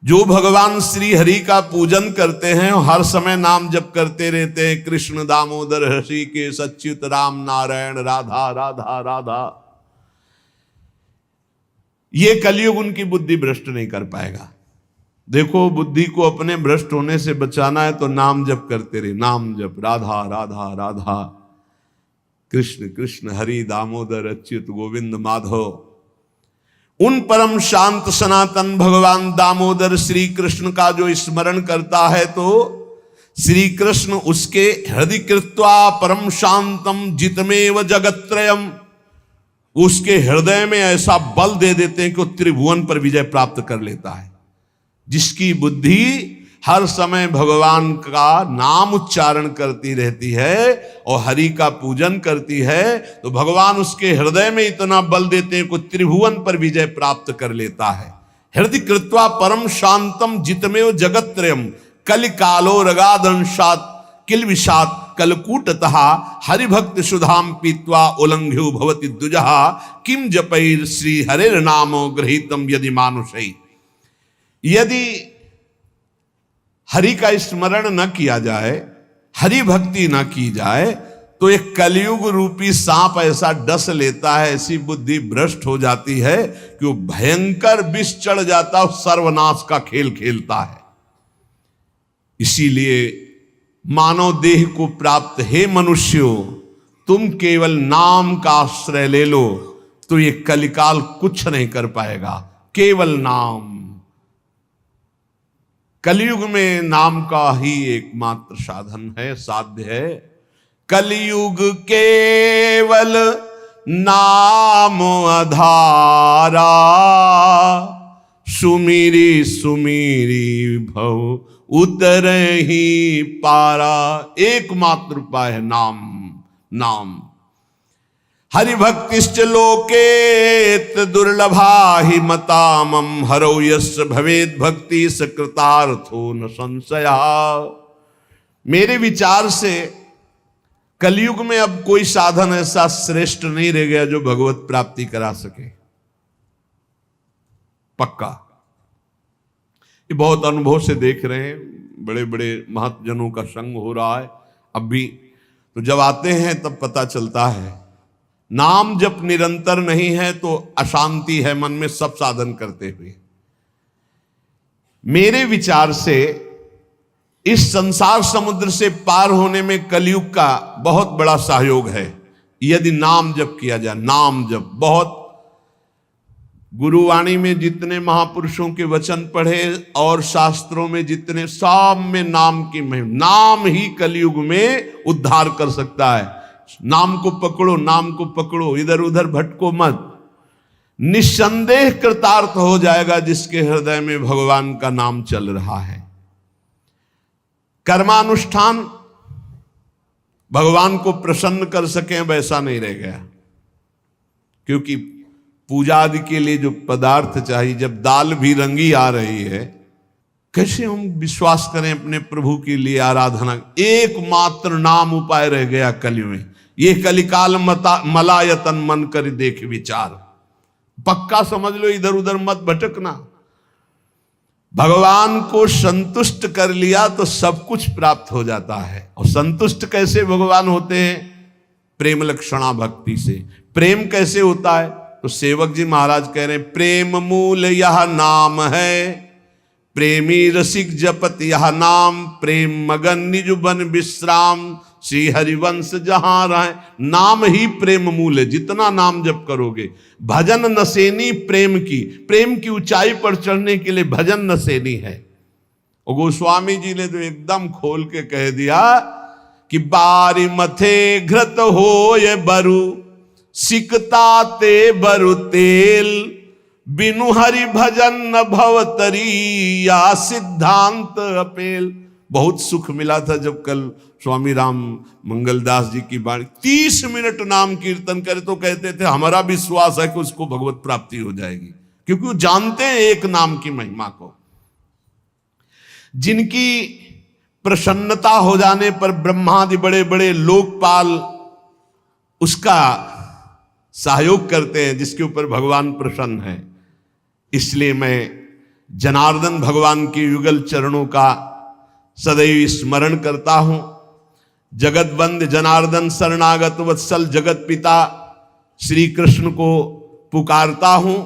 जो भगवान श्री हरि का पूजन करते हैं, हर समय नाम जप करते रहते हैं, कृष्ण दामोदर ऋषिकेश अच्युत राम नारायण राधा राधा राधा, ये कलयुग उनकी बुद्धि भ्रष्ट नहीं कर पाएगा। देखो, बुद्धि को अपने भ्रष्ट होने से बचाना है तो नाम जप करते रहे, नाम जप, राधा राधा राधा, कृष्ण कृष्ण हरि दामोदर अच्युत गोविंद माधव। उन परम शांत सनातन भगवान दामोदर श्री कृष्ण का जो स्मरण करता है तो श्री कृष्ण उसके हृदय कृत्वा परम शांतम जितमेव जगत्त्रयम, उसके हृदय में ऐसा बल दे देते हैं कि वो त्रिभुवन पर विजय प्राप्त कर लेता है। जिसकी बुद्धि हर समय भगवान का नाम उच्चारण करती रहती है और हरि का पूजन करती है, तो भगवान उसके हृदय में इतना बल देते हैं कि त्रिभुवन पर विजय प्राप्त कर लेता है। हृदय कृत्वा परम शांतम जितमेव जगत्त्रयम कलिकालो रगादंशात किल विषात कलकूटतः हरिभक्त सुधाम पीत्वा उल्लंघ्यो भवति द्विजः किम जपैर श्री हरेर नामो गृहीतम यदि मानुषै। यदि हरि का स्मरण न किया जाए, हरि भक्ति न की जाए, तो एक कलयुग रूपी सांप ऐसा डस लेता है, ऐसी बुद्धि भ्रष्ट हो जाती है कि वो भयंकर विष चढ़ जाता है, सर्वनाश का खेल खेलता है। इसीलिए मानव देह को प्राप्त हे मनुष्यों, तुम केवल नाम का आश्रय ले लो तो ये कलिकाल कुछ नहीं कर पाएगा। केवल नाम, कलयुग में नाम का ही एकमात्र साधन है, साध्य है। कलयुग केवल नाम आधारा, सुमिरी सुमिरी भव उतर ही पारा। एकमात्र उपाय है नाम, नाम। हरिभक्तिश्च लोकेत दुर्लभा हि मतामम, हरौ यस्य भवेद भक्ति सकृतार्थो न संशया। मेरे विचार से कलयुग में अब कोई साधन ऐसा श्रेष्ठ नहीं रह गया जो भगवत प्राप्ति करा सके। पक्का, ये बहुत अनुभव से देख रहे हैं, बड़े बड़े महतजनों का संग हो रहा है अब भी। तो जब आते हैं तब पता चलता है नाम जब निरंतर नहीं है तो अशांति है मन में, सब साधन करते हुए। मेरे विचार से इस संसार समुद्र से पार होने में कलयुग का बहुत बड़ा सहयोग है, यदि नाम जप किया जाए। नाम जप बहुत, गुरुवाणी में जितने महापुरुषों के वचन पढ़े और शास्त्रों में जितने, सब में नाम की महिमा। नाम ही कलयुग में उद्धार कर सकता है। नाम को पकड़ो, नाम को पकड़ो, इधर उधर भटको मत। निस्संदेह कृतार्थ हो जाएगा जिसके हृदय में भगवान का नाम चल रहा है। कर्मानुष्ठान भगवान को प्रसन्न कर सके वैसा नहीं रह गया, क्योंकि पूजा आदि के लिए जो पदार्थ चाहिए, जब दाल भी रंगी आ रही है, कैसे हम विश्वास करें अपने प्रभु के लिए आराधना। एकमात्र नाम उपाय रह गया कलयुग में। ये कलिकाल मलायतन मन कर देख विचार। पक्का समझ लो, इधर उधर मत भटकना। भगवान को संतुष्ट कर लिया तो सब कुछ प्राप्त हो जाता है। और संतुष्ट कैसे भगवान होते हैं? प्रेम लक्षणा भक्ति से। प्रेम कैसे होता है? तो सेवक जी महाराज कह रहे हैं, प्रेम मूल यह नाम है, प्रेमी रसिक जपत यह नाम, प्रेम मगन निज बन विश्राम, श्री हरिवंश जहां रहे। नाम ही प्रेम मूल है। जितना नाम जप करोगे, भजन नसेनी प्रेम की, प्रेम की ऊंचाई पर चढ़ने के लिए भजन नसेनी है। और गोस्वामी जी ने तो एकदम खोल के कह दिया कि बारी मथे घृत हो ये बरु, सिकता ते बरु तेल, बिनु हरि भजन न भवतरी, या सिद्धांत अपेल। बहुत सुख मिला था जब कल स्वामी राम मंगलदास जी की बाणी 30 मिनट नाम कीर्तन करे तो कहते थे हमारा विश्वास है कि उसको भगवत प्राप्ति हो जाएगी, क्योंकि वो जानते हैं एक नाम की महिमा को। जिनकी प्रसन्नता हो जाने पर ब्रह्मादि बड़े बड़े लोकपाल उसका सहयोग करते हैं जिसके ऊपर भगवान प्रसन्न है। इसलिए मैं जनार्दन भगवान के युगल चरणों का सदैव स्मरण करता हूं। जगत बंद जनार्दन शरणागत वत्सल जगत पिता श्री कृष्ण को पुकारता हूं।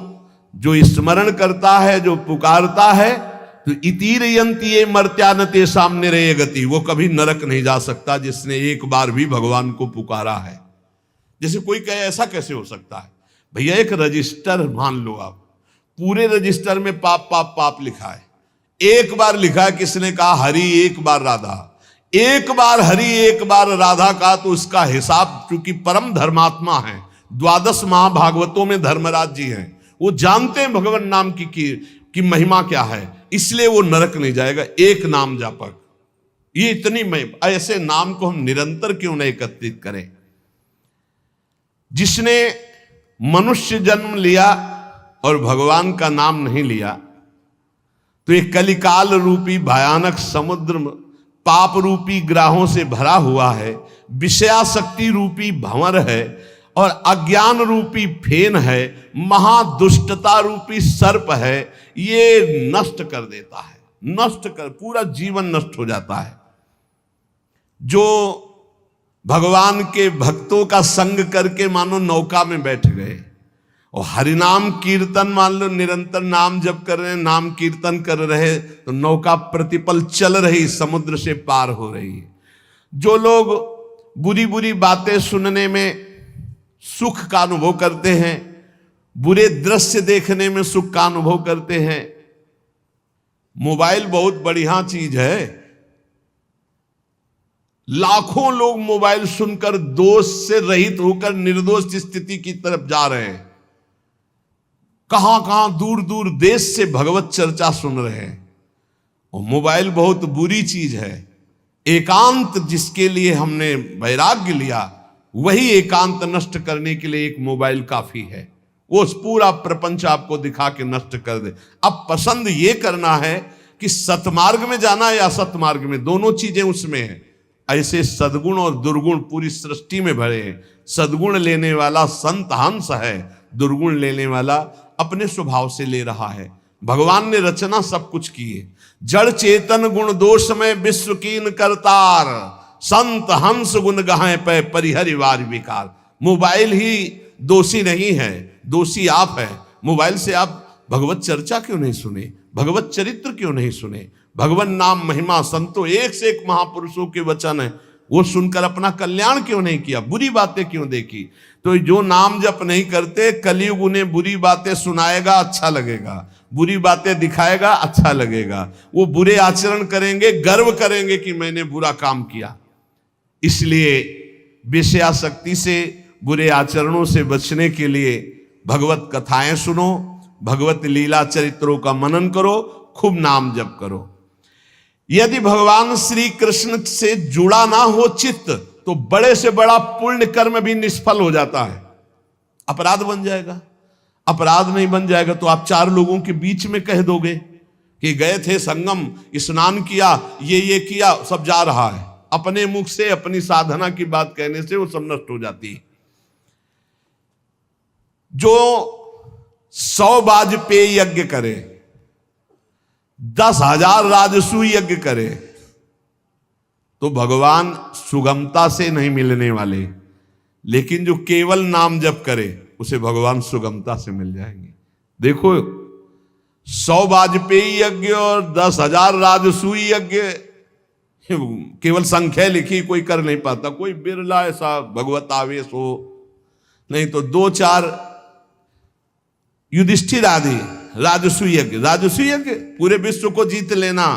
जो स्मरण करता है, जो पुकारता है, तो इतीर यंती ये मर्त्यानते सामने रहे गति, वो कभी नरक नहीं जा सकता जिसने एक बार भी भगवान को पुकारा है। जैसे कोई कहे ऐसा कैसे हो सकता है? भैया एक रजिस्टर मान लो आप, पूरे रजिस्टर में पाप पाप पाप लिखा है। एक बार लिखा है, किसने कहा हरि एक बार राधा, एक बार हरि एक बार राधा का, तो उसका हिसाब, क्योंकि परम धर्मात्मा है, 12 महाभागवतों में धर्मराज जी हैं, वो जानते हैं भगवान नाम की महिमा क्या है, इसलिए वो नरक नहीं जाएगा। एक नाम जापक, ये इतनी महिमा, ऐसे नाम को हम निरंतर क्यों नहीं एकत्रित करें? जिसने मनुष्य जन्म लिया और भगवान का नाम नहीं लिया, तो एक कलिकाल रूपी भयानक समुद्र पाप रूपी ग्राहों से भरा हुआ है, विषयाशक्ति रूपी भंवर है, और अज्ञान रूपी फेन है, महादुष्टता रूपी सर्प है। ये नष्ट कर देता है, नष्ट कर, पूरा जीवन नष्ट हो जाता है। जो भगवान के भक्तों का संग करके मानो नौका में बैठ गए और हरिनाम कीर्तन, मान लो निरंतर नाम जप कर रहे हैं, नाम कीर्तन कर रहे, तो नौका प्रतिपल चल रही, समुद्र से पार हो रही है। जो लोग बुरी बुरी बातें सुनने में सुख का अनुभव करते हैं, बुरे दृश्य देखने में सुख का अनुभव करते हैं। मोबाइल बहुत बढ़िया चीज है, लाखों लोग मोबाइल सुनकर दोष से रहित होकर निर्दोष स्थिति की तरफ जा रहे हैं। कहां कहां दूर दूर देश से भगवत चर्चा सुन रहे हैं। और मोबाइल बहुत बुरी चीज है। एकांत जिसके लिए हमने वैराग्य लिया, वही एकांत नष्ट करने के लिए एक मोबाइल काफी है। वो पूरा प्रपंच आपको दिखा के नष्ट कर दे। अब पसंद ये करना है कि सतमार्ग में जाना है या असतमार्ग में, दोनों चीजें उसमें है। ऐसे सद्गुण और दुर्गुण पूरी सृष्टि में भरे हैं। सद्गुण लेने वाला संत हंस है, दुर्गुण लेने वाला अपने स्वभाव से ले रहा है। भगवान ने रचना सब कुछ की है। जड़ चेतन गुण दोष में विश्व कीन करतार, संत हंस गुण गाहे पे परिहरिवार विकार। मोबाइल ही दोषी नहीं है, दोषी आप है। मोबाइल से आप भगवत चर्चा क्यों नहीं सुने, भगवत चरित्र क्यों नहीं सुने, भगवान नाम महिमा संतों एक से एक महापुरुषों के वचन है, वो सुनकर अपना कल्याण क्यों नहीं किया, बुरी बातें क्यों देखी? तो जो नाम जप नहीं करते, कलयुग उन्हें बुरी बातें सुनाएगा, अच्छा लगेगा, बुरी बातें दिखाएगा, अच्छा लगेगा। वो बुरे आचरण करेंगे, गर्व करेंगे कि मैंने बुरा काम किया। इसलिए विषयाशक्ति से, बुरे आचरणों से बचने के लिए भगवत कथाएं सुनो, भगवत लीला चरित्रों का मनन करो, खूब नाम जप करो। यदि भगवान श्री कृष्ण से जुड़ा ना हो चित्त, तो बड़े से बड़ा पुण्य कर्म भी निष्फल हो जाता है, अपराध बन जाएगा। अपराध नहीं बन जाएगा तो आप 4 लोगों के बीच में कह दोगे कि गए थे संगम, स्नान किया, ये किया, सब जा रहा है। अपने मुख से अपनी साधना की बात कहने से वो सब नष्ट हो जाती है। जो 100 वाजपेयी यज्ञ करे, 10,000 राजसूय यज्ञ करे, तो भगवान सुगमता से नहीं मिलने वाले। लेकिन जो केवल नाम जप करे, उसे भगवान सुगमता से मिल जाएंगे। देखो 100 वाजपेयी यज्ञ और 10,000 राजसूय यज्ञ, केवल संख्या लिखी, कोई कर नहीं पाता। कोई बिरला ऐसा भगवत आवेश हो, नहीं तो 2-4 युधिष्ठिर आदि राजसूय यज्ञ। राजसूय यज्ञ पूरे विश्व को जीत लेना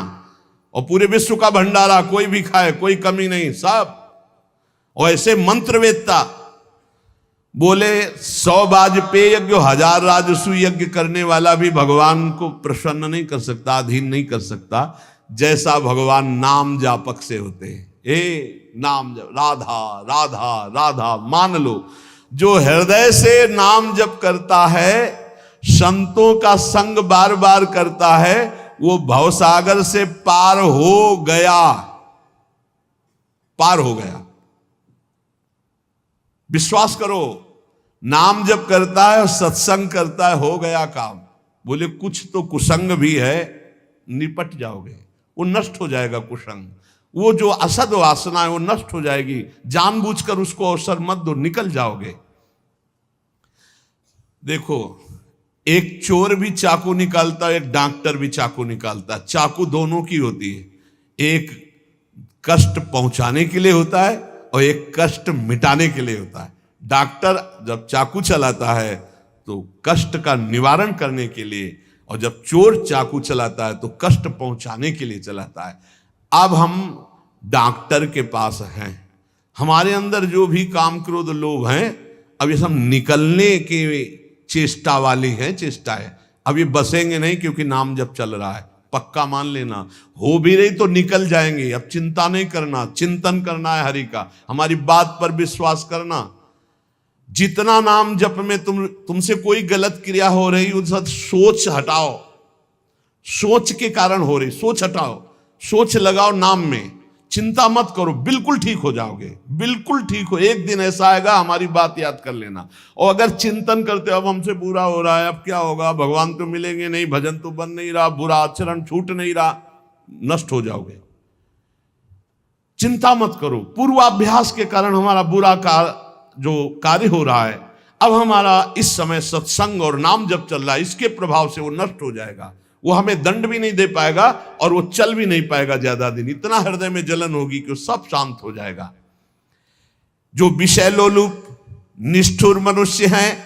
और पूरे विश्व का भंडारा, कोई भी खाए, कोई कमी नहीं, सब। और ऐसे मंत्रवेत्ता बोले 100 वाजपेयी यज्ञ, 1000 राजसूय यज्ञ करने वाला भी भगवान को प्रसन्न नहीं कर सकता, अधीन नहीं कर सकता, जैसा भगवान नाम जापक से होते हैं। नाम जप, राधा राधा राधा, मान लो जो हृदय से नाम जप करता है, संतों का संग बार बार करता है, वो भवसागर से पार हो गया, पार हो गया। विश्वास करो, नाम जब करता है और सत्संग करता है, हो गया काम। बोले कुछ तो कुसंग भी है, निपट जाओगे, वो नष्ट हो जाएगा कुसंग। वो जो असद वासना है वो नष्ट हो जाएगी, जानबूझकर उसको अवसर मत दो, निकल जाओगे। देखो, एक चोर भी चाकू निकालता है, एक डॉक्टर भी चाकू निकालता है। चाकू दोनों की होती है, एक कष्ट पहुंचाने के लिए होता है और एक कष्ट मिटाने के लिए होता है। डॉक्टर जब चाकू चलाता है तो कष्ट का निवारण करने के लिए, और जब चोर चाकू चलाता है तो कष्ट पहुंचाने के लिए चलाता है। अब हम डॉक्टर के पास हैं, हमारे अंदर जो भी काम क्रोध लोभ हैं, अब ये सब निकलने के चेष्टा वाली है, चेष्टा है। अब ये बसेंगे नहीं, क्योंकि नाम जब चल रहा है, पक्का मान लेना। हो भी रही तो निकल जाएंगे। अब चिंता नहीं करना, चिंतन करना है हरि का, हमारी बात पर विश्वास करना। जितना नाम जप में तुमसे कोई गलत क्रिया हो रही, उस सोच हटाओ, सोच के कारण हो रही, सोच हटाओ, सोच लगाओ नाम में, चिंता मत करो, बिल्कुल ठीक हो जाओगे, बिल्कुल ठीक हो। एक दिन ऐसा आएगा, हमारी बात याद कर लेना। और अगर चिंतन करते अब हमसे बुरा हो रहा है, अब क्या होगा, भगवान तो मिलेंगे नहीं, भजन तो बन नहीं रहा, बुरा आचरण छूट नहीं रहा, नष्ट हो जाओगे। चिंता मत करो, पूर्वाभ्यास के कारण हमारा बुरा जो कार्य हो रहा है, अब हमारा इस समय सत्संग और नाम जब चल रहा है, इसके प्रभाव से वो नष्ट हो जाएगा। वो हमें दंड भी नहीं दे पाएगा और वो चल भी नहीं पाएगा ज्यादा दिन। इतना हृदय में जलन होगी कि वो सब शांत हो जाएगा। जो विषय लोलुप निष्ठुर मनुष्य हैं,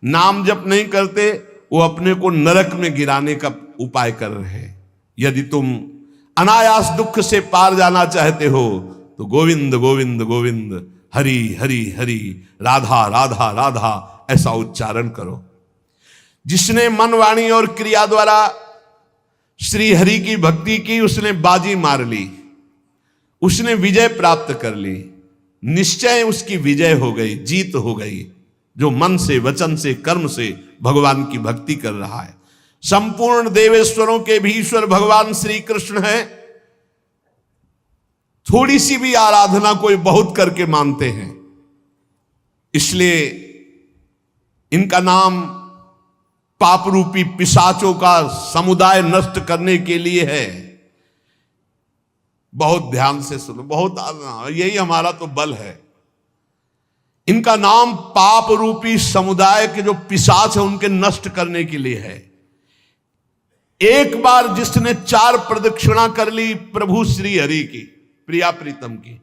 नाम जप नहीं करते, वो अपने को नरक में गिराने का उपाय कर रहे हैं। यदि तुम अनायास दुख से पार जाना चाहते हो तो गोविंद गोविंद गोविंद, हरि हरि हरि, राधा राधा राधा, ऐसा उच्चारण करो। जिसने मन वाणी और क्रिया द्वारा श्री हरि की भक्ति की, उसने बाजी मार ली, उसने विजय प्राप्त कर ली। निश्चय उसकी विजय हो गई, जीत हो गई। जो मन से, वचन से, कर्म से भगवान की भक्ति कर रहा है। संपूर्ण देवेश्वरों के भी ईश्वर भगवान श्री कृष्ण है। थोड़ी सी भी आराधना कोई बहुत करके मानते हैं, इसलिए इनका नाम पाप रूपी पिशाचों का समुदाय नष्ट करने के लिए है। बहुत ध्यान से सुनो, बहुत यही हमारा तो बल है। इनका नाम पाप रूपी समुदाय के जो पिशाच है उनके नष्ट करने के लिए है। एक बार जिसने 4 प्रदक्षिणा कर ली प्रभु श्री हरि की, प्रिया प्रीतम की,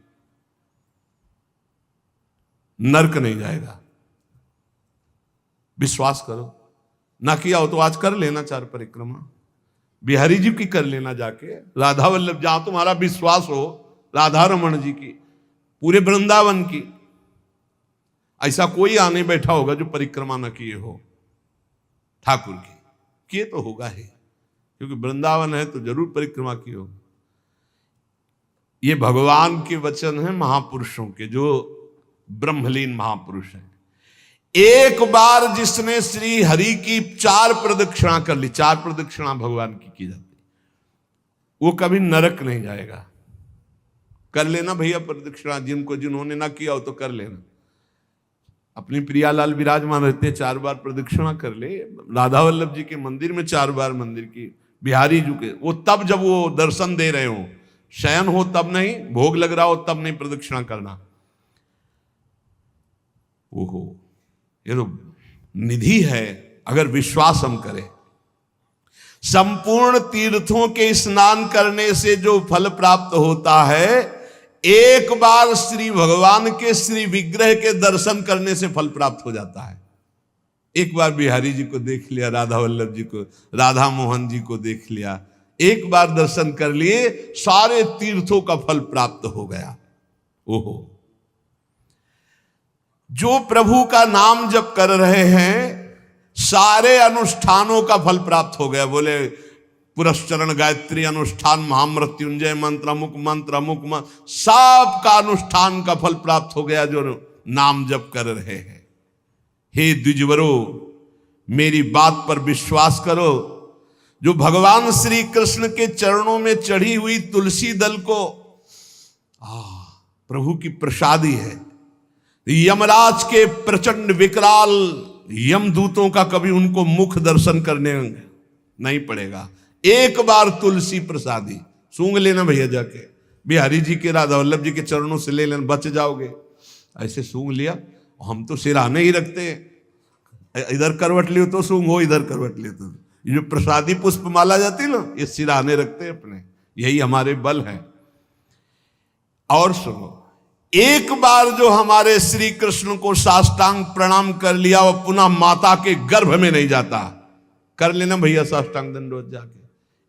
नरक नहीं जाएगा। विश्वास करो, ना किया हो तो आज कर लेना 4 परिक्रमा, बिहारी जी की कर लेना जाके, राधा वल्लभ, जहां तुम्हारा विश्वास हो, राधा रमन जी की, पूरे वृंदावन की। ऐसा कोई आने बैठा होगा जो परिक्रमा न किए हो ठाकुर की, किए तो होगा ही, क्योंकि वृंदावन है तो जरूर परिक्रमा की हो। ये भगवान के वचन हैं महापुरुषों के, जो ब्रह्मलीन महापुरुष हैं। एक बार जिसने श्री हरि की 4 प्रदक्षिणा कर ली, 4 प्रदक्षिणा भगवान की जाती, वो कभी नरक नहीं जाएगा। कर लेना भैया प्रदक्षिणा, जिन्होंने ना किया हो तो कर लेना। अपनी प्रियालाल विराजमान रहते, 4 बार प्रदक्षिणा कर ले। राधा वल्लभ जी के मंदिर में 4 बार मंदिर की, बिहारी जी के, वो तब जब वो दर्शन दे रहे हो, शयन हो तब नहीं, भोग लग रहा हो तब नहीं प्रदक्षिणा करना। ओहो, ये तो निधि है अगर विश्वास हम करें। संपूर्ण तीर्थों के स्नान करने से जो फल प्राप्त होता है, एक बार श्री भगवान के श्री विग्रह के दर्शन करने से फल प्राप्त हो जाता है। एक बार बिहारी जी को देख लिया, राधा वल्लभ जी को, राधा मोहन जी को देख लिया, एक बार दर्शन कर लिए, सारे तीर्थों का फल प्राप्त हो गया। ओहो, जो प्रभु का नाम जप कर रहे हैं, सारे अनुष्ठानों का फल प्राप्त हो गया। बोले पुरस्चरण, गायत्री अनुष्ठान, महामृत्युंजय मंत्र, अमुक मंत्र, अमुक मंत्र, सब का अनुष्ठान का फल प्राप्त हो गया जो नाम जप कर रहे हैं। हे द्विजवरो, मेरी बात पर विश्वास करो। जो भगवान श्री कृष्ण के चरणों में चढ़ी हुई तुलसी दल को प्रभु की प्रसादी है, यमराज के प्रचंड विकराल यमदूतों का कभी उनको मुख दर्शन करने नहीं पड़ेगा। एक बार तुलसी प्रसादी सूंघ लेना भैया, जाके बिहारी जी के, राधा वल्लभ जी के चरणों से ले लेना, बच जाओगे। ऐसे सूंघ लिया, हम तो सिरहाने ही रखते हैं, इधर करवट लियो तो सूंघो, इधर करवट लियो तो। ये जो प्रसादी पुष्प माला जाती है ना, ये सिरहाने रखते हैं अपने, यही हमारे बल है। और सुनो, एक बार जो हमारे श्री कृष्ण को साष्टांग प्रणाम कर लिया, वो पुनः माता के गर्भ में नहीं जाता। कर लेना भैया साष्टांग दंडवत जाके,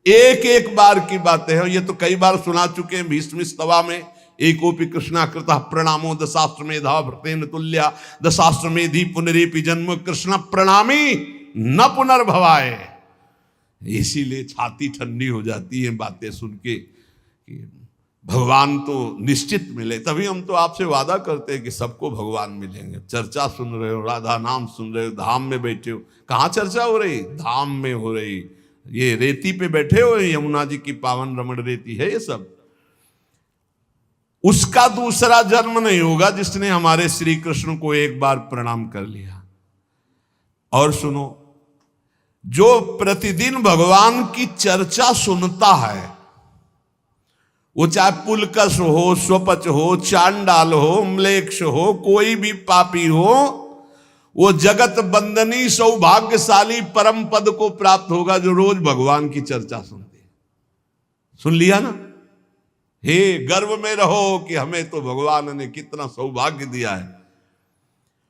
एक एक बार की बातें हैं। ये तो कई बार सुना चुके हैं भीष्म स्तवा में, एकोपि कृष्णाकृतः प्रणामो दशाश्वमेधा भृतेन तुल्या दशाश्वमेधि पुनरेपि जन्म कृष्ण प्रणामी न पुनर्भवाए। इसीलिए छाती ठंडी हो जाती है बातें सुन के कि भगवान तो निश्चित मिले। तभी हम तो आपसे वादा करते हैं कि सबको भगवान मिलेंगे। चर्चा सुन रहे हो, राधा नाम सुन रहे हो, धाम में बैठे हो। कहाँ चर्चा हो रही? धाम में हो रही। ये रेती पे बैठे हो, यमुना जी की पावन रमण रेती है ये सब। उसका दूसरा जन्म नहीं होगा जिसने हमारे श्री कृष्ण को एक बार प्रणाम कर लिया। और सुनो, जो प्रतिदिन भगवान की चर्चा सुनता है, वो चाहे पुलकस हो, स्वपच हो, चांडाल हो, म्लेच्छ हो, कोई भी पापी हो, वो जगत बंदनी सौभाग्यशाली परम पद को प्राप्त होगा जो रोज भगवान की चर्चा सुनते। सुन लिया ना? हे गर्व में रहो कि हमें तो भगवान ने कितना सौभाग्य दिया है।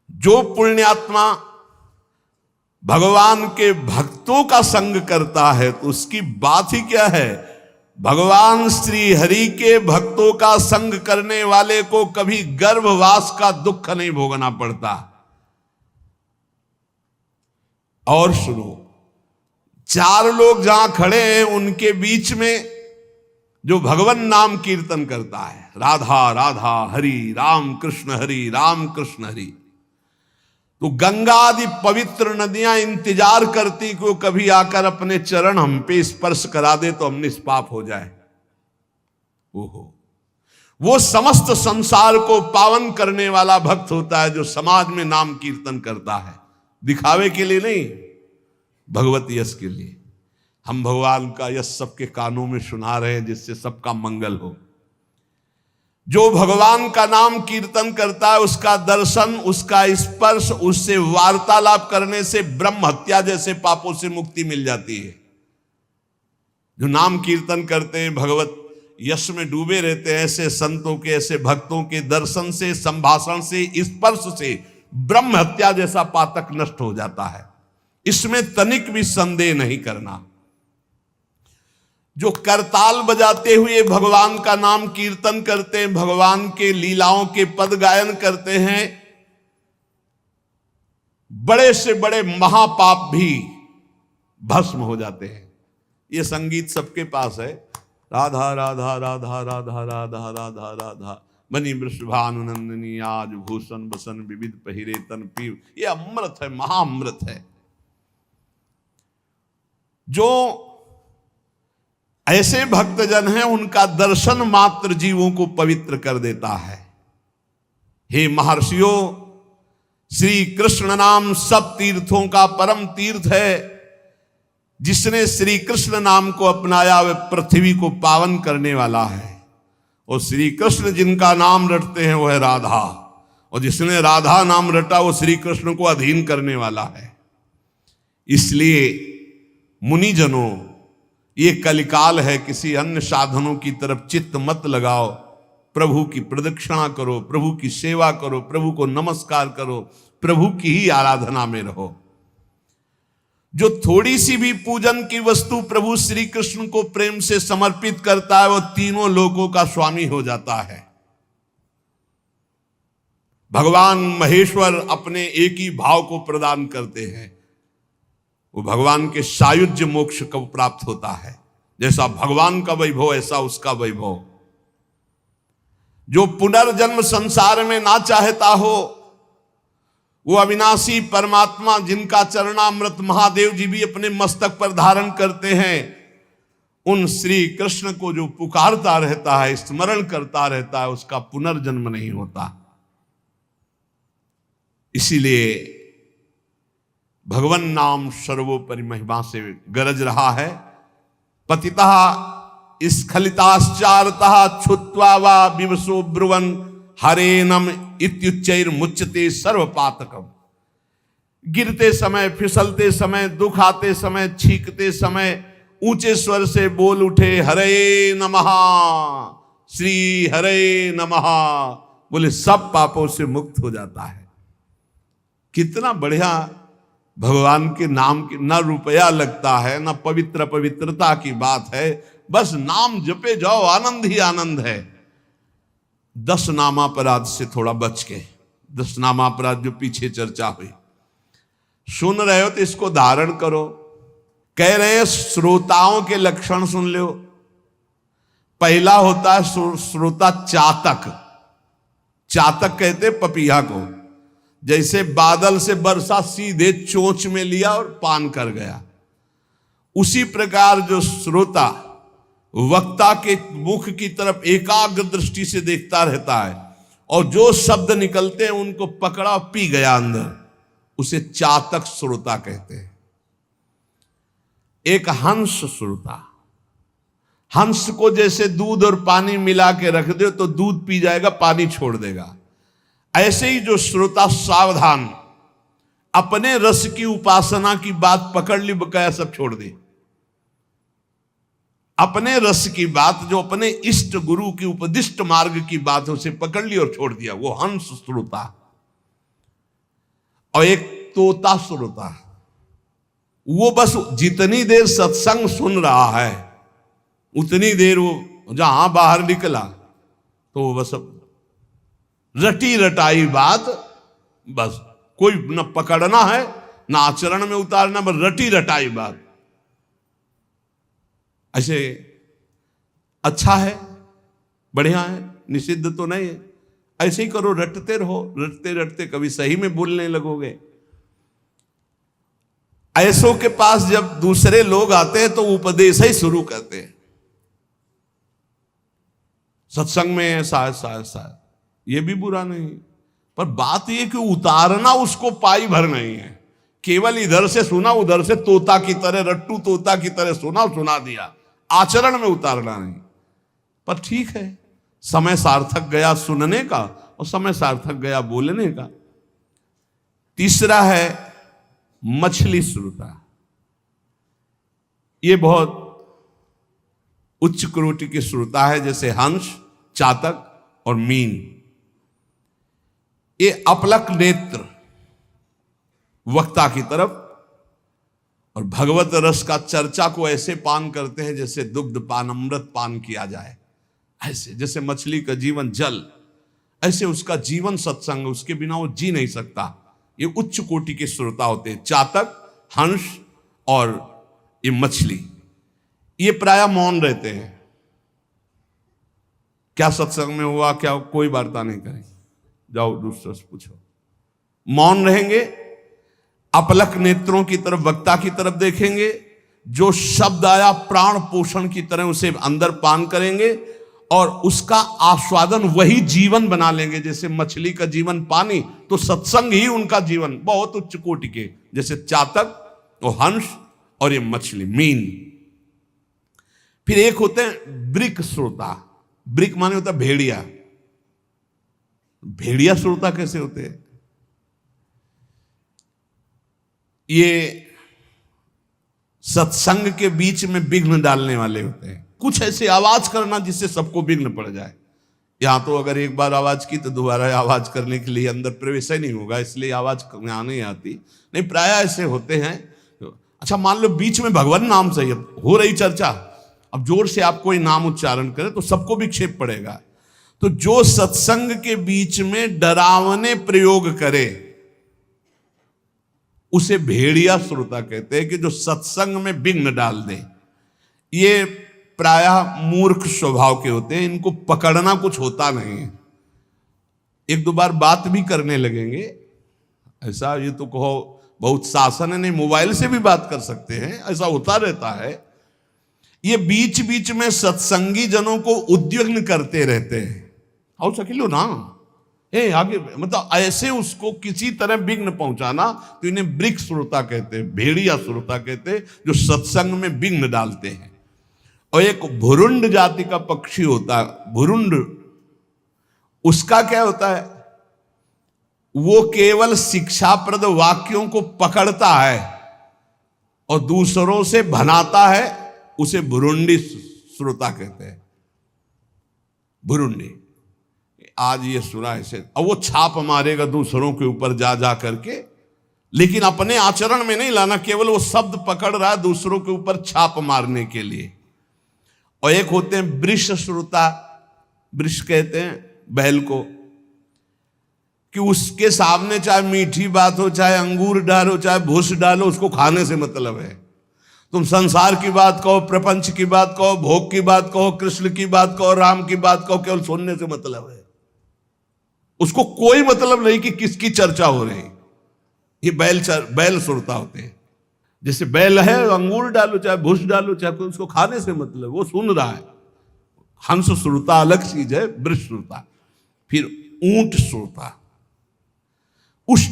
जो पुण्यात्मा भगवान के भक्तों का संग करता है तो उसकी बात ही क्या है। भगवान श्री हरि के भक्तों का संग करने वाले को कभी गर्भवास का दुख नहीं भोगना पड़ता। और सुनो, चार लोग जहां खड़े हैं उनके बीच में जो भगवान नाम कीर्तन करता है, राधा राधा हरि राम कृष्ण हरि राम कृष्ण हरि, तो गंगा आदि पवित्र नदियां इंतजार करती कि वो कभी आकर अपने चरण हम पे स्पर्श करा दे तो हम निष्पाप हो जाए। ओहो, वो समस्त संसार को पावन करने वाला भक्त होता है जो समाज में नाम कीर्तन करता है, दिखावे के लिए नहीं, भगवत यश के लिए। हम भगवान का यश सबके कानों में सुना रहे हैं जिससे सबका मंगल हो। जो भगवान का नाम कीर्तन करता है उसका दर्शन, उसका स्पर्श, उससे वार्तालाप करने से ब्रह्म हत्या जैसे पापों से मुक्ति मिल जाती है। जो नाम कीर्तन करते हैं, भगवत यश में डूबे रहते हैं, ऐसे संतों के, ऐसे भक्तों के दर्शन से, संभाषण से, स्पर्श से ब्रह्म हत्या जैसा पातक नष्ट हो जाता है। इसमें तनिक भी संदेह नहीं करना। जो करताल बजाते हुए भगवान का नाम कीर्तन करते हैं, भगवान के लीलाओं के पद गायन करते हैं, बड़े से बड़े महापाप भी भस्म हो जाते हैं। ये संगीत सबके पास है, राधा राधा राधा राधा राधा राधा राधा बनी वृषभानुनंदिनी आज भूषण बसन विविध पहिरे तन पीव। ये अमृत है, महाअमृत है। जो ऐसे भक्तजन हैं उनका दर्शन मात्र जीवों को पवित्र कर देता है। हे महर्षियों, श्री कृष्ण नाम सब तीर्थों का परम तीर्थ है। जिसने श्री कृष्ण नाम को अपनाया वह पृथ्वी को पावन करने वाला है। और श्री कृष्ण जिनका नाम रटते हैं वह है राधा, और जिसने राधा नाम रटा वो श्री कृष्ण को अधीन करने वाला है। इसलिए मुनिजनों, ये कलिकाल है, किसी अन्य साधनों की तरफ चित्त मत लगाओ। प्रभु की प्रदक्षिणा करो, प्रभु की सेवा करो, प्रभु को नमस्कार करो, प्रभु की ही आराधना में रहो। जो थोड़ी सी भी पूजन की वस्तु प्रभु श्री कृष्ण को प्रेम से समर्पित करता है वो तीनों लोकों का स्वामी हो जाता है। भगवान महेश्वर अपने एक ही भाव को प्रदान करते हैं, वो भगवान के सायुज्य मोक्ष को प्राप्त होता है। जैसा भगवान का वैभव ऐसा उसका वैभव। जो पुनर्जन्म संसार में ना चाहता हो वो अविनाशी परमात्मा जिनका चरणामृत महादेव जी भी अपने मस्तक पर धारण करते हैं, उन श्री कृष्ण को जो पुकारता रहता है, स्मरण करता रहता है, उसका पुनर्जन्म नहीं होता। इसीलिए भगवन नाम सर्वोपरि महिमा से गरज रहा है। पतिता स्खलिताश्चारतः छुत्वा वा विवशो ब्रुवन् हरेनम इत्युच्चैर्मुच्यते सर्वपातकम्। गिरते समय, फिसलते समय, दुख आते समय, छींकते समय ऊंचे स्वर से बोल उठे हरे नमः, श्री हरे नमः, बोले सब पापों से मुक्त हो जाता है। कितना बढ़िया भगवान के नाम की ना रुपया लगता है, ना पवित्रता की बात है, बस नाम जपे जाओ, आनंद ही आनंद है। 10 नामापराध से थोड़ा बच के, 10 नामापराध जो पीछे चर्चा हुई, सुन रहे हो तो इसको धारण करो। कह रहे हैं श्रोताओं के लक्षण सुन लो। पहला होता है श्रोता चातक। चातक कहते पपीहा को। जैसे बादल से वर्षा सीधे चोंच में लिया और पान कर गया, उसी प्रकार जो श्रोता वक्ता के मुख की तरफ एकाग्र दृष्टि से देखता रहता है और जो शब्द निकलते हैं उनको पकड़ा पी गया अंदर, उसे चातक श्रोता कहते हैं। एक हंस श्रोता। हंस को जैसे दूध और पानी मिला के रख दो तो दूध पी जाएगा, पानी छोड़ देगा। ऐसे ही जो श्रोता सावधान, अपने रस की उपासना की बात पकड़ ली, बकाया सब छोड़ दे। अपने रस की बात, जो अपने इष्ट गुरु की उपदिष्ट मार्ग की बात, उसे पकड़ ली और छोड़ दिया, वो हंस श्रोता। और एक तोता श्रोता, वो बस जितनी देर सत्संग सुन रहा है उतनी देर वो जहां बाहर निकला तो वो बस रटी रटाई बात, बस कोई न पकड़ना है न आचरण में उतारना, बस रटी रटाई बात। ऐसे अच्छा है, बढ़िया है, निषिद्ध तो नहीं है। ऐसे ही करो, रटते रहो, रटते रटते कभी सही में बोलने लगोगे। ऐसों के पास जब दूसरे लोग आते हैं तो उपदेश ही शुरू करते हैं। सत्संग में शायद ये भी बुरा नहीं, पर बात ये कि उतारना उसको पाई भर नहीं है। केवल इधर से सुना, उधर से तोता की तरह, रट्टू तोता की तरह सुना दिया, आचरण में उतारना नहीं। पर ठीक है, समय सार्थक गया सुनने का और समय सार्थक गया बोलने का। तीसरा है मछली श्रोता। ये बहुत उच्च कोटि के श्रोता है, जैसे हंस, चातक और मीन। ये अपलक नेत्र वक्ता की तरफ और भगवत रस का चर्चा को ऐसे पान करते हैं जैसे दुग्ध पान, अमृत पान किया जाए। ऐसे जैसे मछली का जीवन जल, ऐसे उसका जीवन सत्संग, उसके बिना वो जी नहीं सकता। ये उच्च कोटि के श्रोता होते हैं, चातक, हंस और ये मछली। ये प्रायः मौन रहते हैं। क्या सत्संग में हुआ, क्या, कोई वार्ता नहीं करें, जाओ दूसरे से पूछो। मौन रहेंगे, अपलक नेत्रों की तरफ, वक्ता की तरफ देखेंगे। जो शब्द आया प्राण पोषण की तरह उसे अंदर पान करेंगे और उसका आस्वादन वही जीवन बना लेंगे। जैसे मछली का जीवन पानी, तो सत्संग ही उनका जीवन। बहुत उच्च कोटि के, जैसे चातक और हंस और ये मछली, मीन। फिर एक होते हैं ब्रिक श्रोता। ब्रिक माने होता है भेड़िया। भेड़िया श्रोता कैसे होते हैं? ये सत्संग के बीच में विघ्न डालने वाले होते हैं। कुछ ऐसे आवाज करना जिससे सबको विघ्न पड़ जाए। यहां तो अगर एक बार आवाज की तो दोबारा आवाज करने के लिए अंदर प्रवेश ही नहीं होगा, इसलिए आवाज यहां नहीं आती। नहीं, प्राय ऐसे होते हैं। अच्छा, मान लो बीच में भगवान नाम से हो रही चर्चा, अब जोर से आप कोई नाम उच्चारण करें तो सबको विक्षेप पड़ेगा। तो जो सत्संग के बीच में डरावने प्रयोग करे उसे भेड़िया श्रोता कहते हैं, कि जो सत्संग में विघ्न डाल दे। ये प्रायः मूर्ख स्वभाव के होते हैं, इनको पकड़ना कुछ होता नहीं है। एक दो बार बात भी करने लगेंगे, ऐसा ये तो कहो बहुत शासन है, नहीं मोबाइल से भी बात कर सकते हैं, ऐसा होता रहता है। ये बीच बीच में सत्संगी जनों को उद्विग्न करते रहते हैं। आओ सकिलो ना, आगे, मतलब ऐसे उसको किसी तरह विघ्न पहुंचाना, तो इन्हें वृक्ष श्रोता कहते हैं, भेड़िया श्रोता कहते हैं, जो सत्संग में विघ्न डालते हैं। और एक भुरुंड जाति का पक्षी होता है, भुरुंड, उसका क्या होता है, वो केवल शिक्षाप्रद वाक्यों को पकड़ता है और दूसरों से भनाता है, उसे भुरुंडी श्रोता कहते हैं। भुरुंडी, आज ये सुना ऐसे, अब वो छाप मारेगा दूसरों के ऊपर जा जा करके, लेकिन अपने आचरण में नहीं लाना, केवल वो शब्द पकड़ रहा है दूसरों के ऊपर छाप मारने के लिए। और एक होते हैं वृष श्रोता, वृष कहते हैं बैल को, कि उसके सामने चाहे मीठी बात हो, चाहे अंगूर डालो, चाहे भूस डालो, उसको खाने से मतलब है। तुम संसार की बात कहो, प्रपंच की बात कहो, भोग की बात कहो, कृष्ण की बात कहो, राम की बात कहो, केवल सुनने से मतलब है। उसको कोई मतलब नहीं कि किसकी चर्चा हो रही। ये बैल श्रोता होते हैं। जैसे बैल है, अंगूर डालो चाहे भूस डालो, चाहे उसको खाने से मतलब, वो सुन रहा है। हंस श्रोता अलग चीज है, वृष श्रोता। फिर ऊंट श्रोता, उष्ट,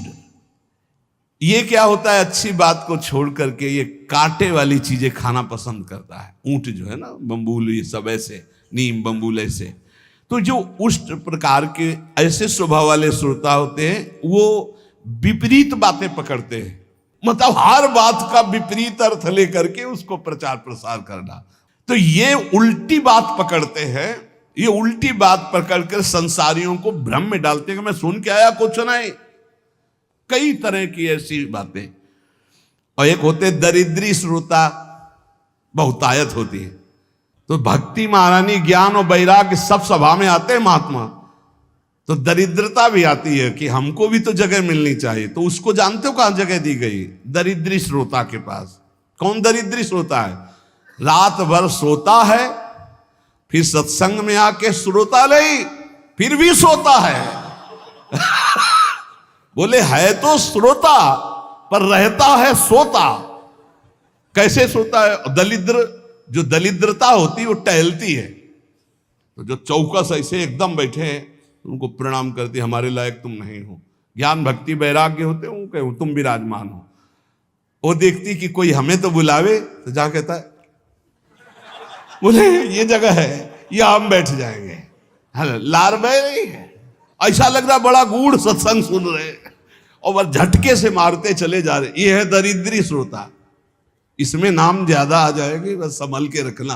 ये क्या होता है, अच्छी बात को छोड़ करके ये कांटे वाली चीजें खाना पसंद करता है। ऊंट जो है ना, बम्बूल, ये सब ऐसे, नीम बम्बूल ऐसे। तो जो उष्ट प्रकार के ऐसे स्वभाव वाले श्रोता होते हैं, वो विपरीत बातें पकड़ते हैं, मतलब हर बात का विपरीत अर्थ लेकर के उसको प्रचार प्रसार करना। तो ये उल्टी बात पकड़ते हैं, ये उल्टी बात पकड़कर संसारियों को भ्रम में डालते हैं कि मैं सुन के आया, कुछ नहीं। कई तरह की ऐसी बातें। और एक होते दरिद्री श्रोता, बहुतायत होती है। तो भक्ति, महारानी, ज्ञान और वैराग्य सब सभा में आते हैं महात्मा, तो दरिद्रता भी आती है कि हमको भी तो जगह मिलनी चाहिए। तो उसको जानते हो कहां जगह दी गई, दरिद्री श्रोता के पास। कौन दरिद्री श्रोता है, रात भर सोता है, फिर सत्संग में आके श्रोता नहीं, फिर भी सोता है। बोले है तो श्रोता पर रहता है सोता। कैसे सोता है, दलिद्र, जो दलिद्रता होती है वो टहलती है। तो जो चौकस ऐसे एकदम बैठे हैं, उनको प्रणाम करती, हमारे लायक तुम नहीं हो। ज्ञान भक्ति वैराग्य होते हो, कहो तुम विराजमान हो। वो देखती कि कोई हमें तो बुलावे, तो जा कहता है बोले ये जगह है, यहां हम बैठ जाएंगे। लार बह रही है, ऐसा लग रहा बड़ा गूढ़ सत्संग सुन रहे, और वह झटके से मारते चले जा रहे। ये है दरिद्री श्रोता। इसमें नाम ज्यादा आ जाएगी, बस संभल के रखना।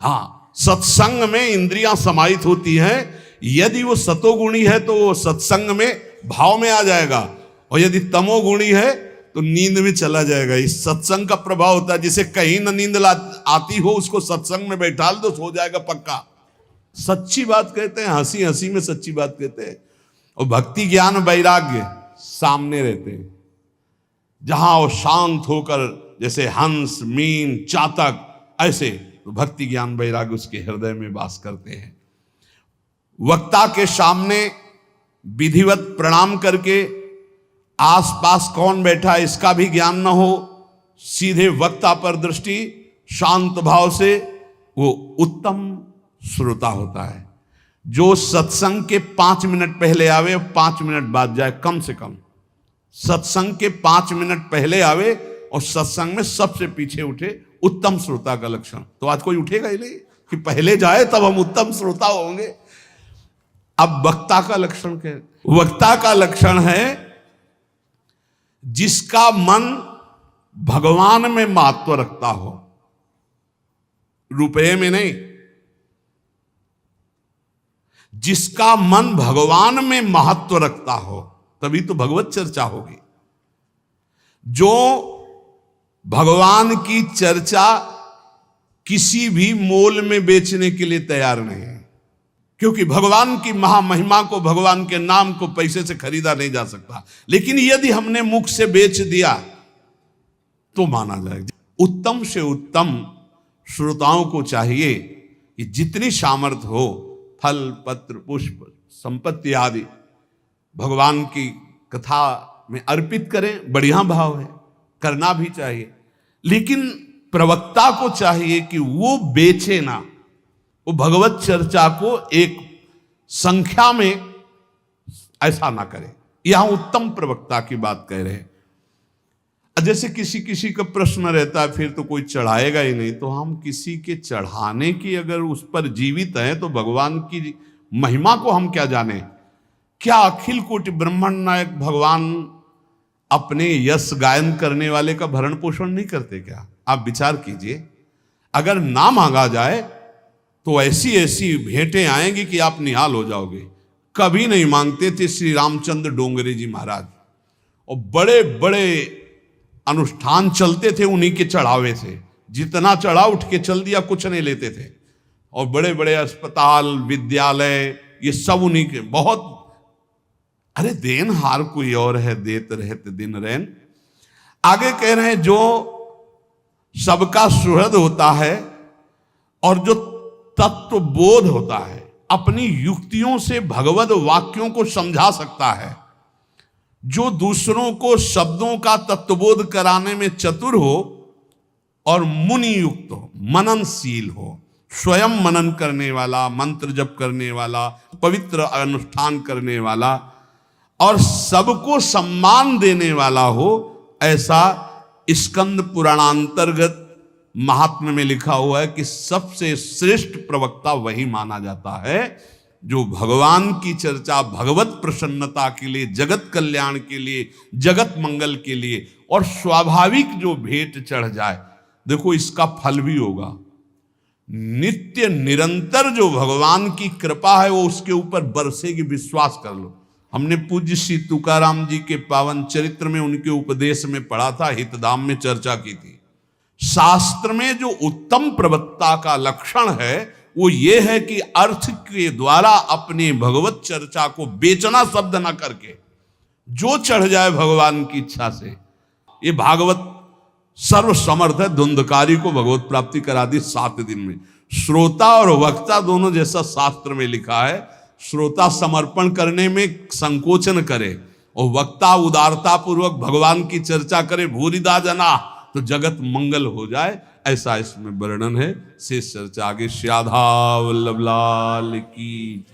हाँ, सत्संग में इंद्रियां समाहित होती हैं। यदि वो सतोगुणी है तो वो सत्संग में भाव में आ जाएगा, और यदि तमोगुणी है तो नींद में चला जाएगा। इस सत्संग का प्रभाव होता है। जिसे कहीं न नींद आती हो, उसको सत्संग में बैठाल दो, सो जाएगा पक्का। सच्ची बात कहते हैं, हंसी हंसी में सच्ची बात कहते हैं। और भक्ति, ज्ञान, वैराग्य सामने रहते हैं। जहां वो शांत होकर, जैसे हंस, मीन, चातक, ऐसे, तो भक्ति, ज्ञान, वैराग्य उसके हृदय में वास करते हैं। वक्ता के सामने विधिवत प्रणाम करके, आसपास कौन बैठा है इसका भी ज्ञान न हो, सीधे वक्ता पर दृष्टि, शांत भाव से, वो उत्तम श्रोता होता है। जो सत्संग के 5 मिनट पहले आवे, 5 मिनट बाद जाए, कम से कम सत्संग के 5 मिनट पहले आवे और सत्संग में सबसे पीछे उठे, उत्तम श्रोता का लक्षण। तो आज कोई उठेगा ही नहीं कि पहले जाए तब हम उत्तम श्रोता होंगे। अब वक्ता का लक्षण क्या है? वक्ता का लक्षण है जिसका मन भगवान में महत्व रखता हो, रुपये में नहीं। जिसका मन भगवान में महत्व रखता हो, तभी तो भगवत चर्चा होगी। जो भगवान की चर्चा किसी भी मोल में बेचने के लिए तैयार नहीं है, क्योंकि भगवान की महामहिमा को, भगवान के नाम को पैसे से खरीदा नहीं जा सकता। लेकिन यदि हमने मुख से बेच दिया तो माना जाएगा। उत्तम से उत्तम श्रोताओं को चाहिए कि जितनी सामर्थ्य हो, फल, पत्र, पुष्प, संपत्ति आदि भगवान की कथा में अर्पित करें। बढ़िया भाव है, करना भी चाहिए। लेकिन प्रवक्ता को चाहिए कि वो बेचे ना, वो भगवत चर्चा को एक संख्या में ऐसा ना करे। यहां उत्तम प्रवक्ता की बात कह रहे हैं। जैसे किसी किसी का प्रश्न रहता है फिर तो कोई चढ़ाएगा ही नहीं, तो हम किसी के चढ़ाने की अगर उस पर जीवित हैं तो भगवान की महिमा को हम क्या जाने? क्या अखिल कोटि ब्रह्मांड नायक भगवान अपने यश गायन करने वाले का भरण पोषण नहीं करते क्या? आप विचार कीजिए, अगर ना मांगा जाए तो ऐसी ऐसी भेंटें आएंगी कि आप निहाल हो जाओगे। कभी नहीं मांगते थे श्री रामचंद्र डोंगरे जी महाराज, और बड़े बड़े अनुष्ठान चलते थे उन्हीं के चढ़ावे से। जितना चढ़ा उठ के चल दिया, कुछ नहीं लेते थे। और बड़े बड़े अस्पताल, विद्यालय, ये सब उन्हीं के। बहुत, अरे देन हार कोई और है, देत रहते दिन रैन। आगे कह रहे हैं जो सबका सुहृद होता है और जो तत्व बोध होता है, अपनी युक्तियों से भगवत वाक्यों को समझा सकता है, जो दूसरों को शब्दों का तत्वबोध कराने में चतुर हो और मुनि युक्त हो, मननशील हो, स्वयं मनन करने वाला, मंत्र जप करने वाला, पवित्र अनुष्ठान करने वाला और सबको सम्मान देने वाला हो, ऐसा स्कंद पुराणांतर्गत महात्म्य में लिखा हुआ है कि सबसे श्रेष्ठ प्रवक्ता वही माना जाता है जो भगवान की चर्चा भगवत प्रसन्नता के लिए, जगत कल्याण के लिए, जगत मंगल के लिए और स्वाभाविक जो भेंट चढ़ जाए, देखो इसका फल भी होगा। नित्य निरंतर जो भगवान की कृपा है वो उसके ऊपर बरसेगी, विश्वास कर लो। हमने पूज्य श्री तुकाराम जी के पावन चरित्र में उनके उपदेश में पढ़ा था, हितधाम में चर्चा की थी। शास्त्र में जो उत्तम प्रवक्ता का लक्षण है वो ये है कि अर्थ के द्वारा अपने भगवत चर्चा को बेचना शब्द ना करके जो चढ़ जाए भगवान की इच्छा से। ये भागवत सर्व समर्थ है, धुंधकारी को भगवत प्राप्ति करा दी 7 दिन में। श्रोता और वक्ता दोनों, जैसा शास्त्र में लिखा है, श्रोता समर्पण करने में संकोचन करे और वक्ता उदारता पूर्वक भगवान की चर्चा करे, भूरिदा जना, तो जगत मंगल हो जाए, ऐसा इसमें वर्णन है। शेष चर्चा आगे। श्याधा वल्लभ लाल की।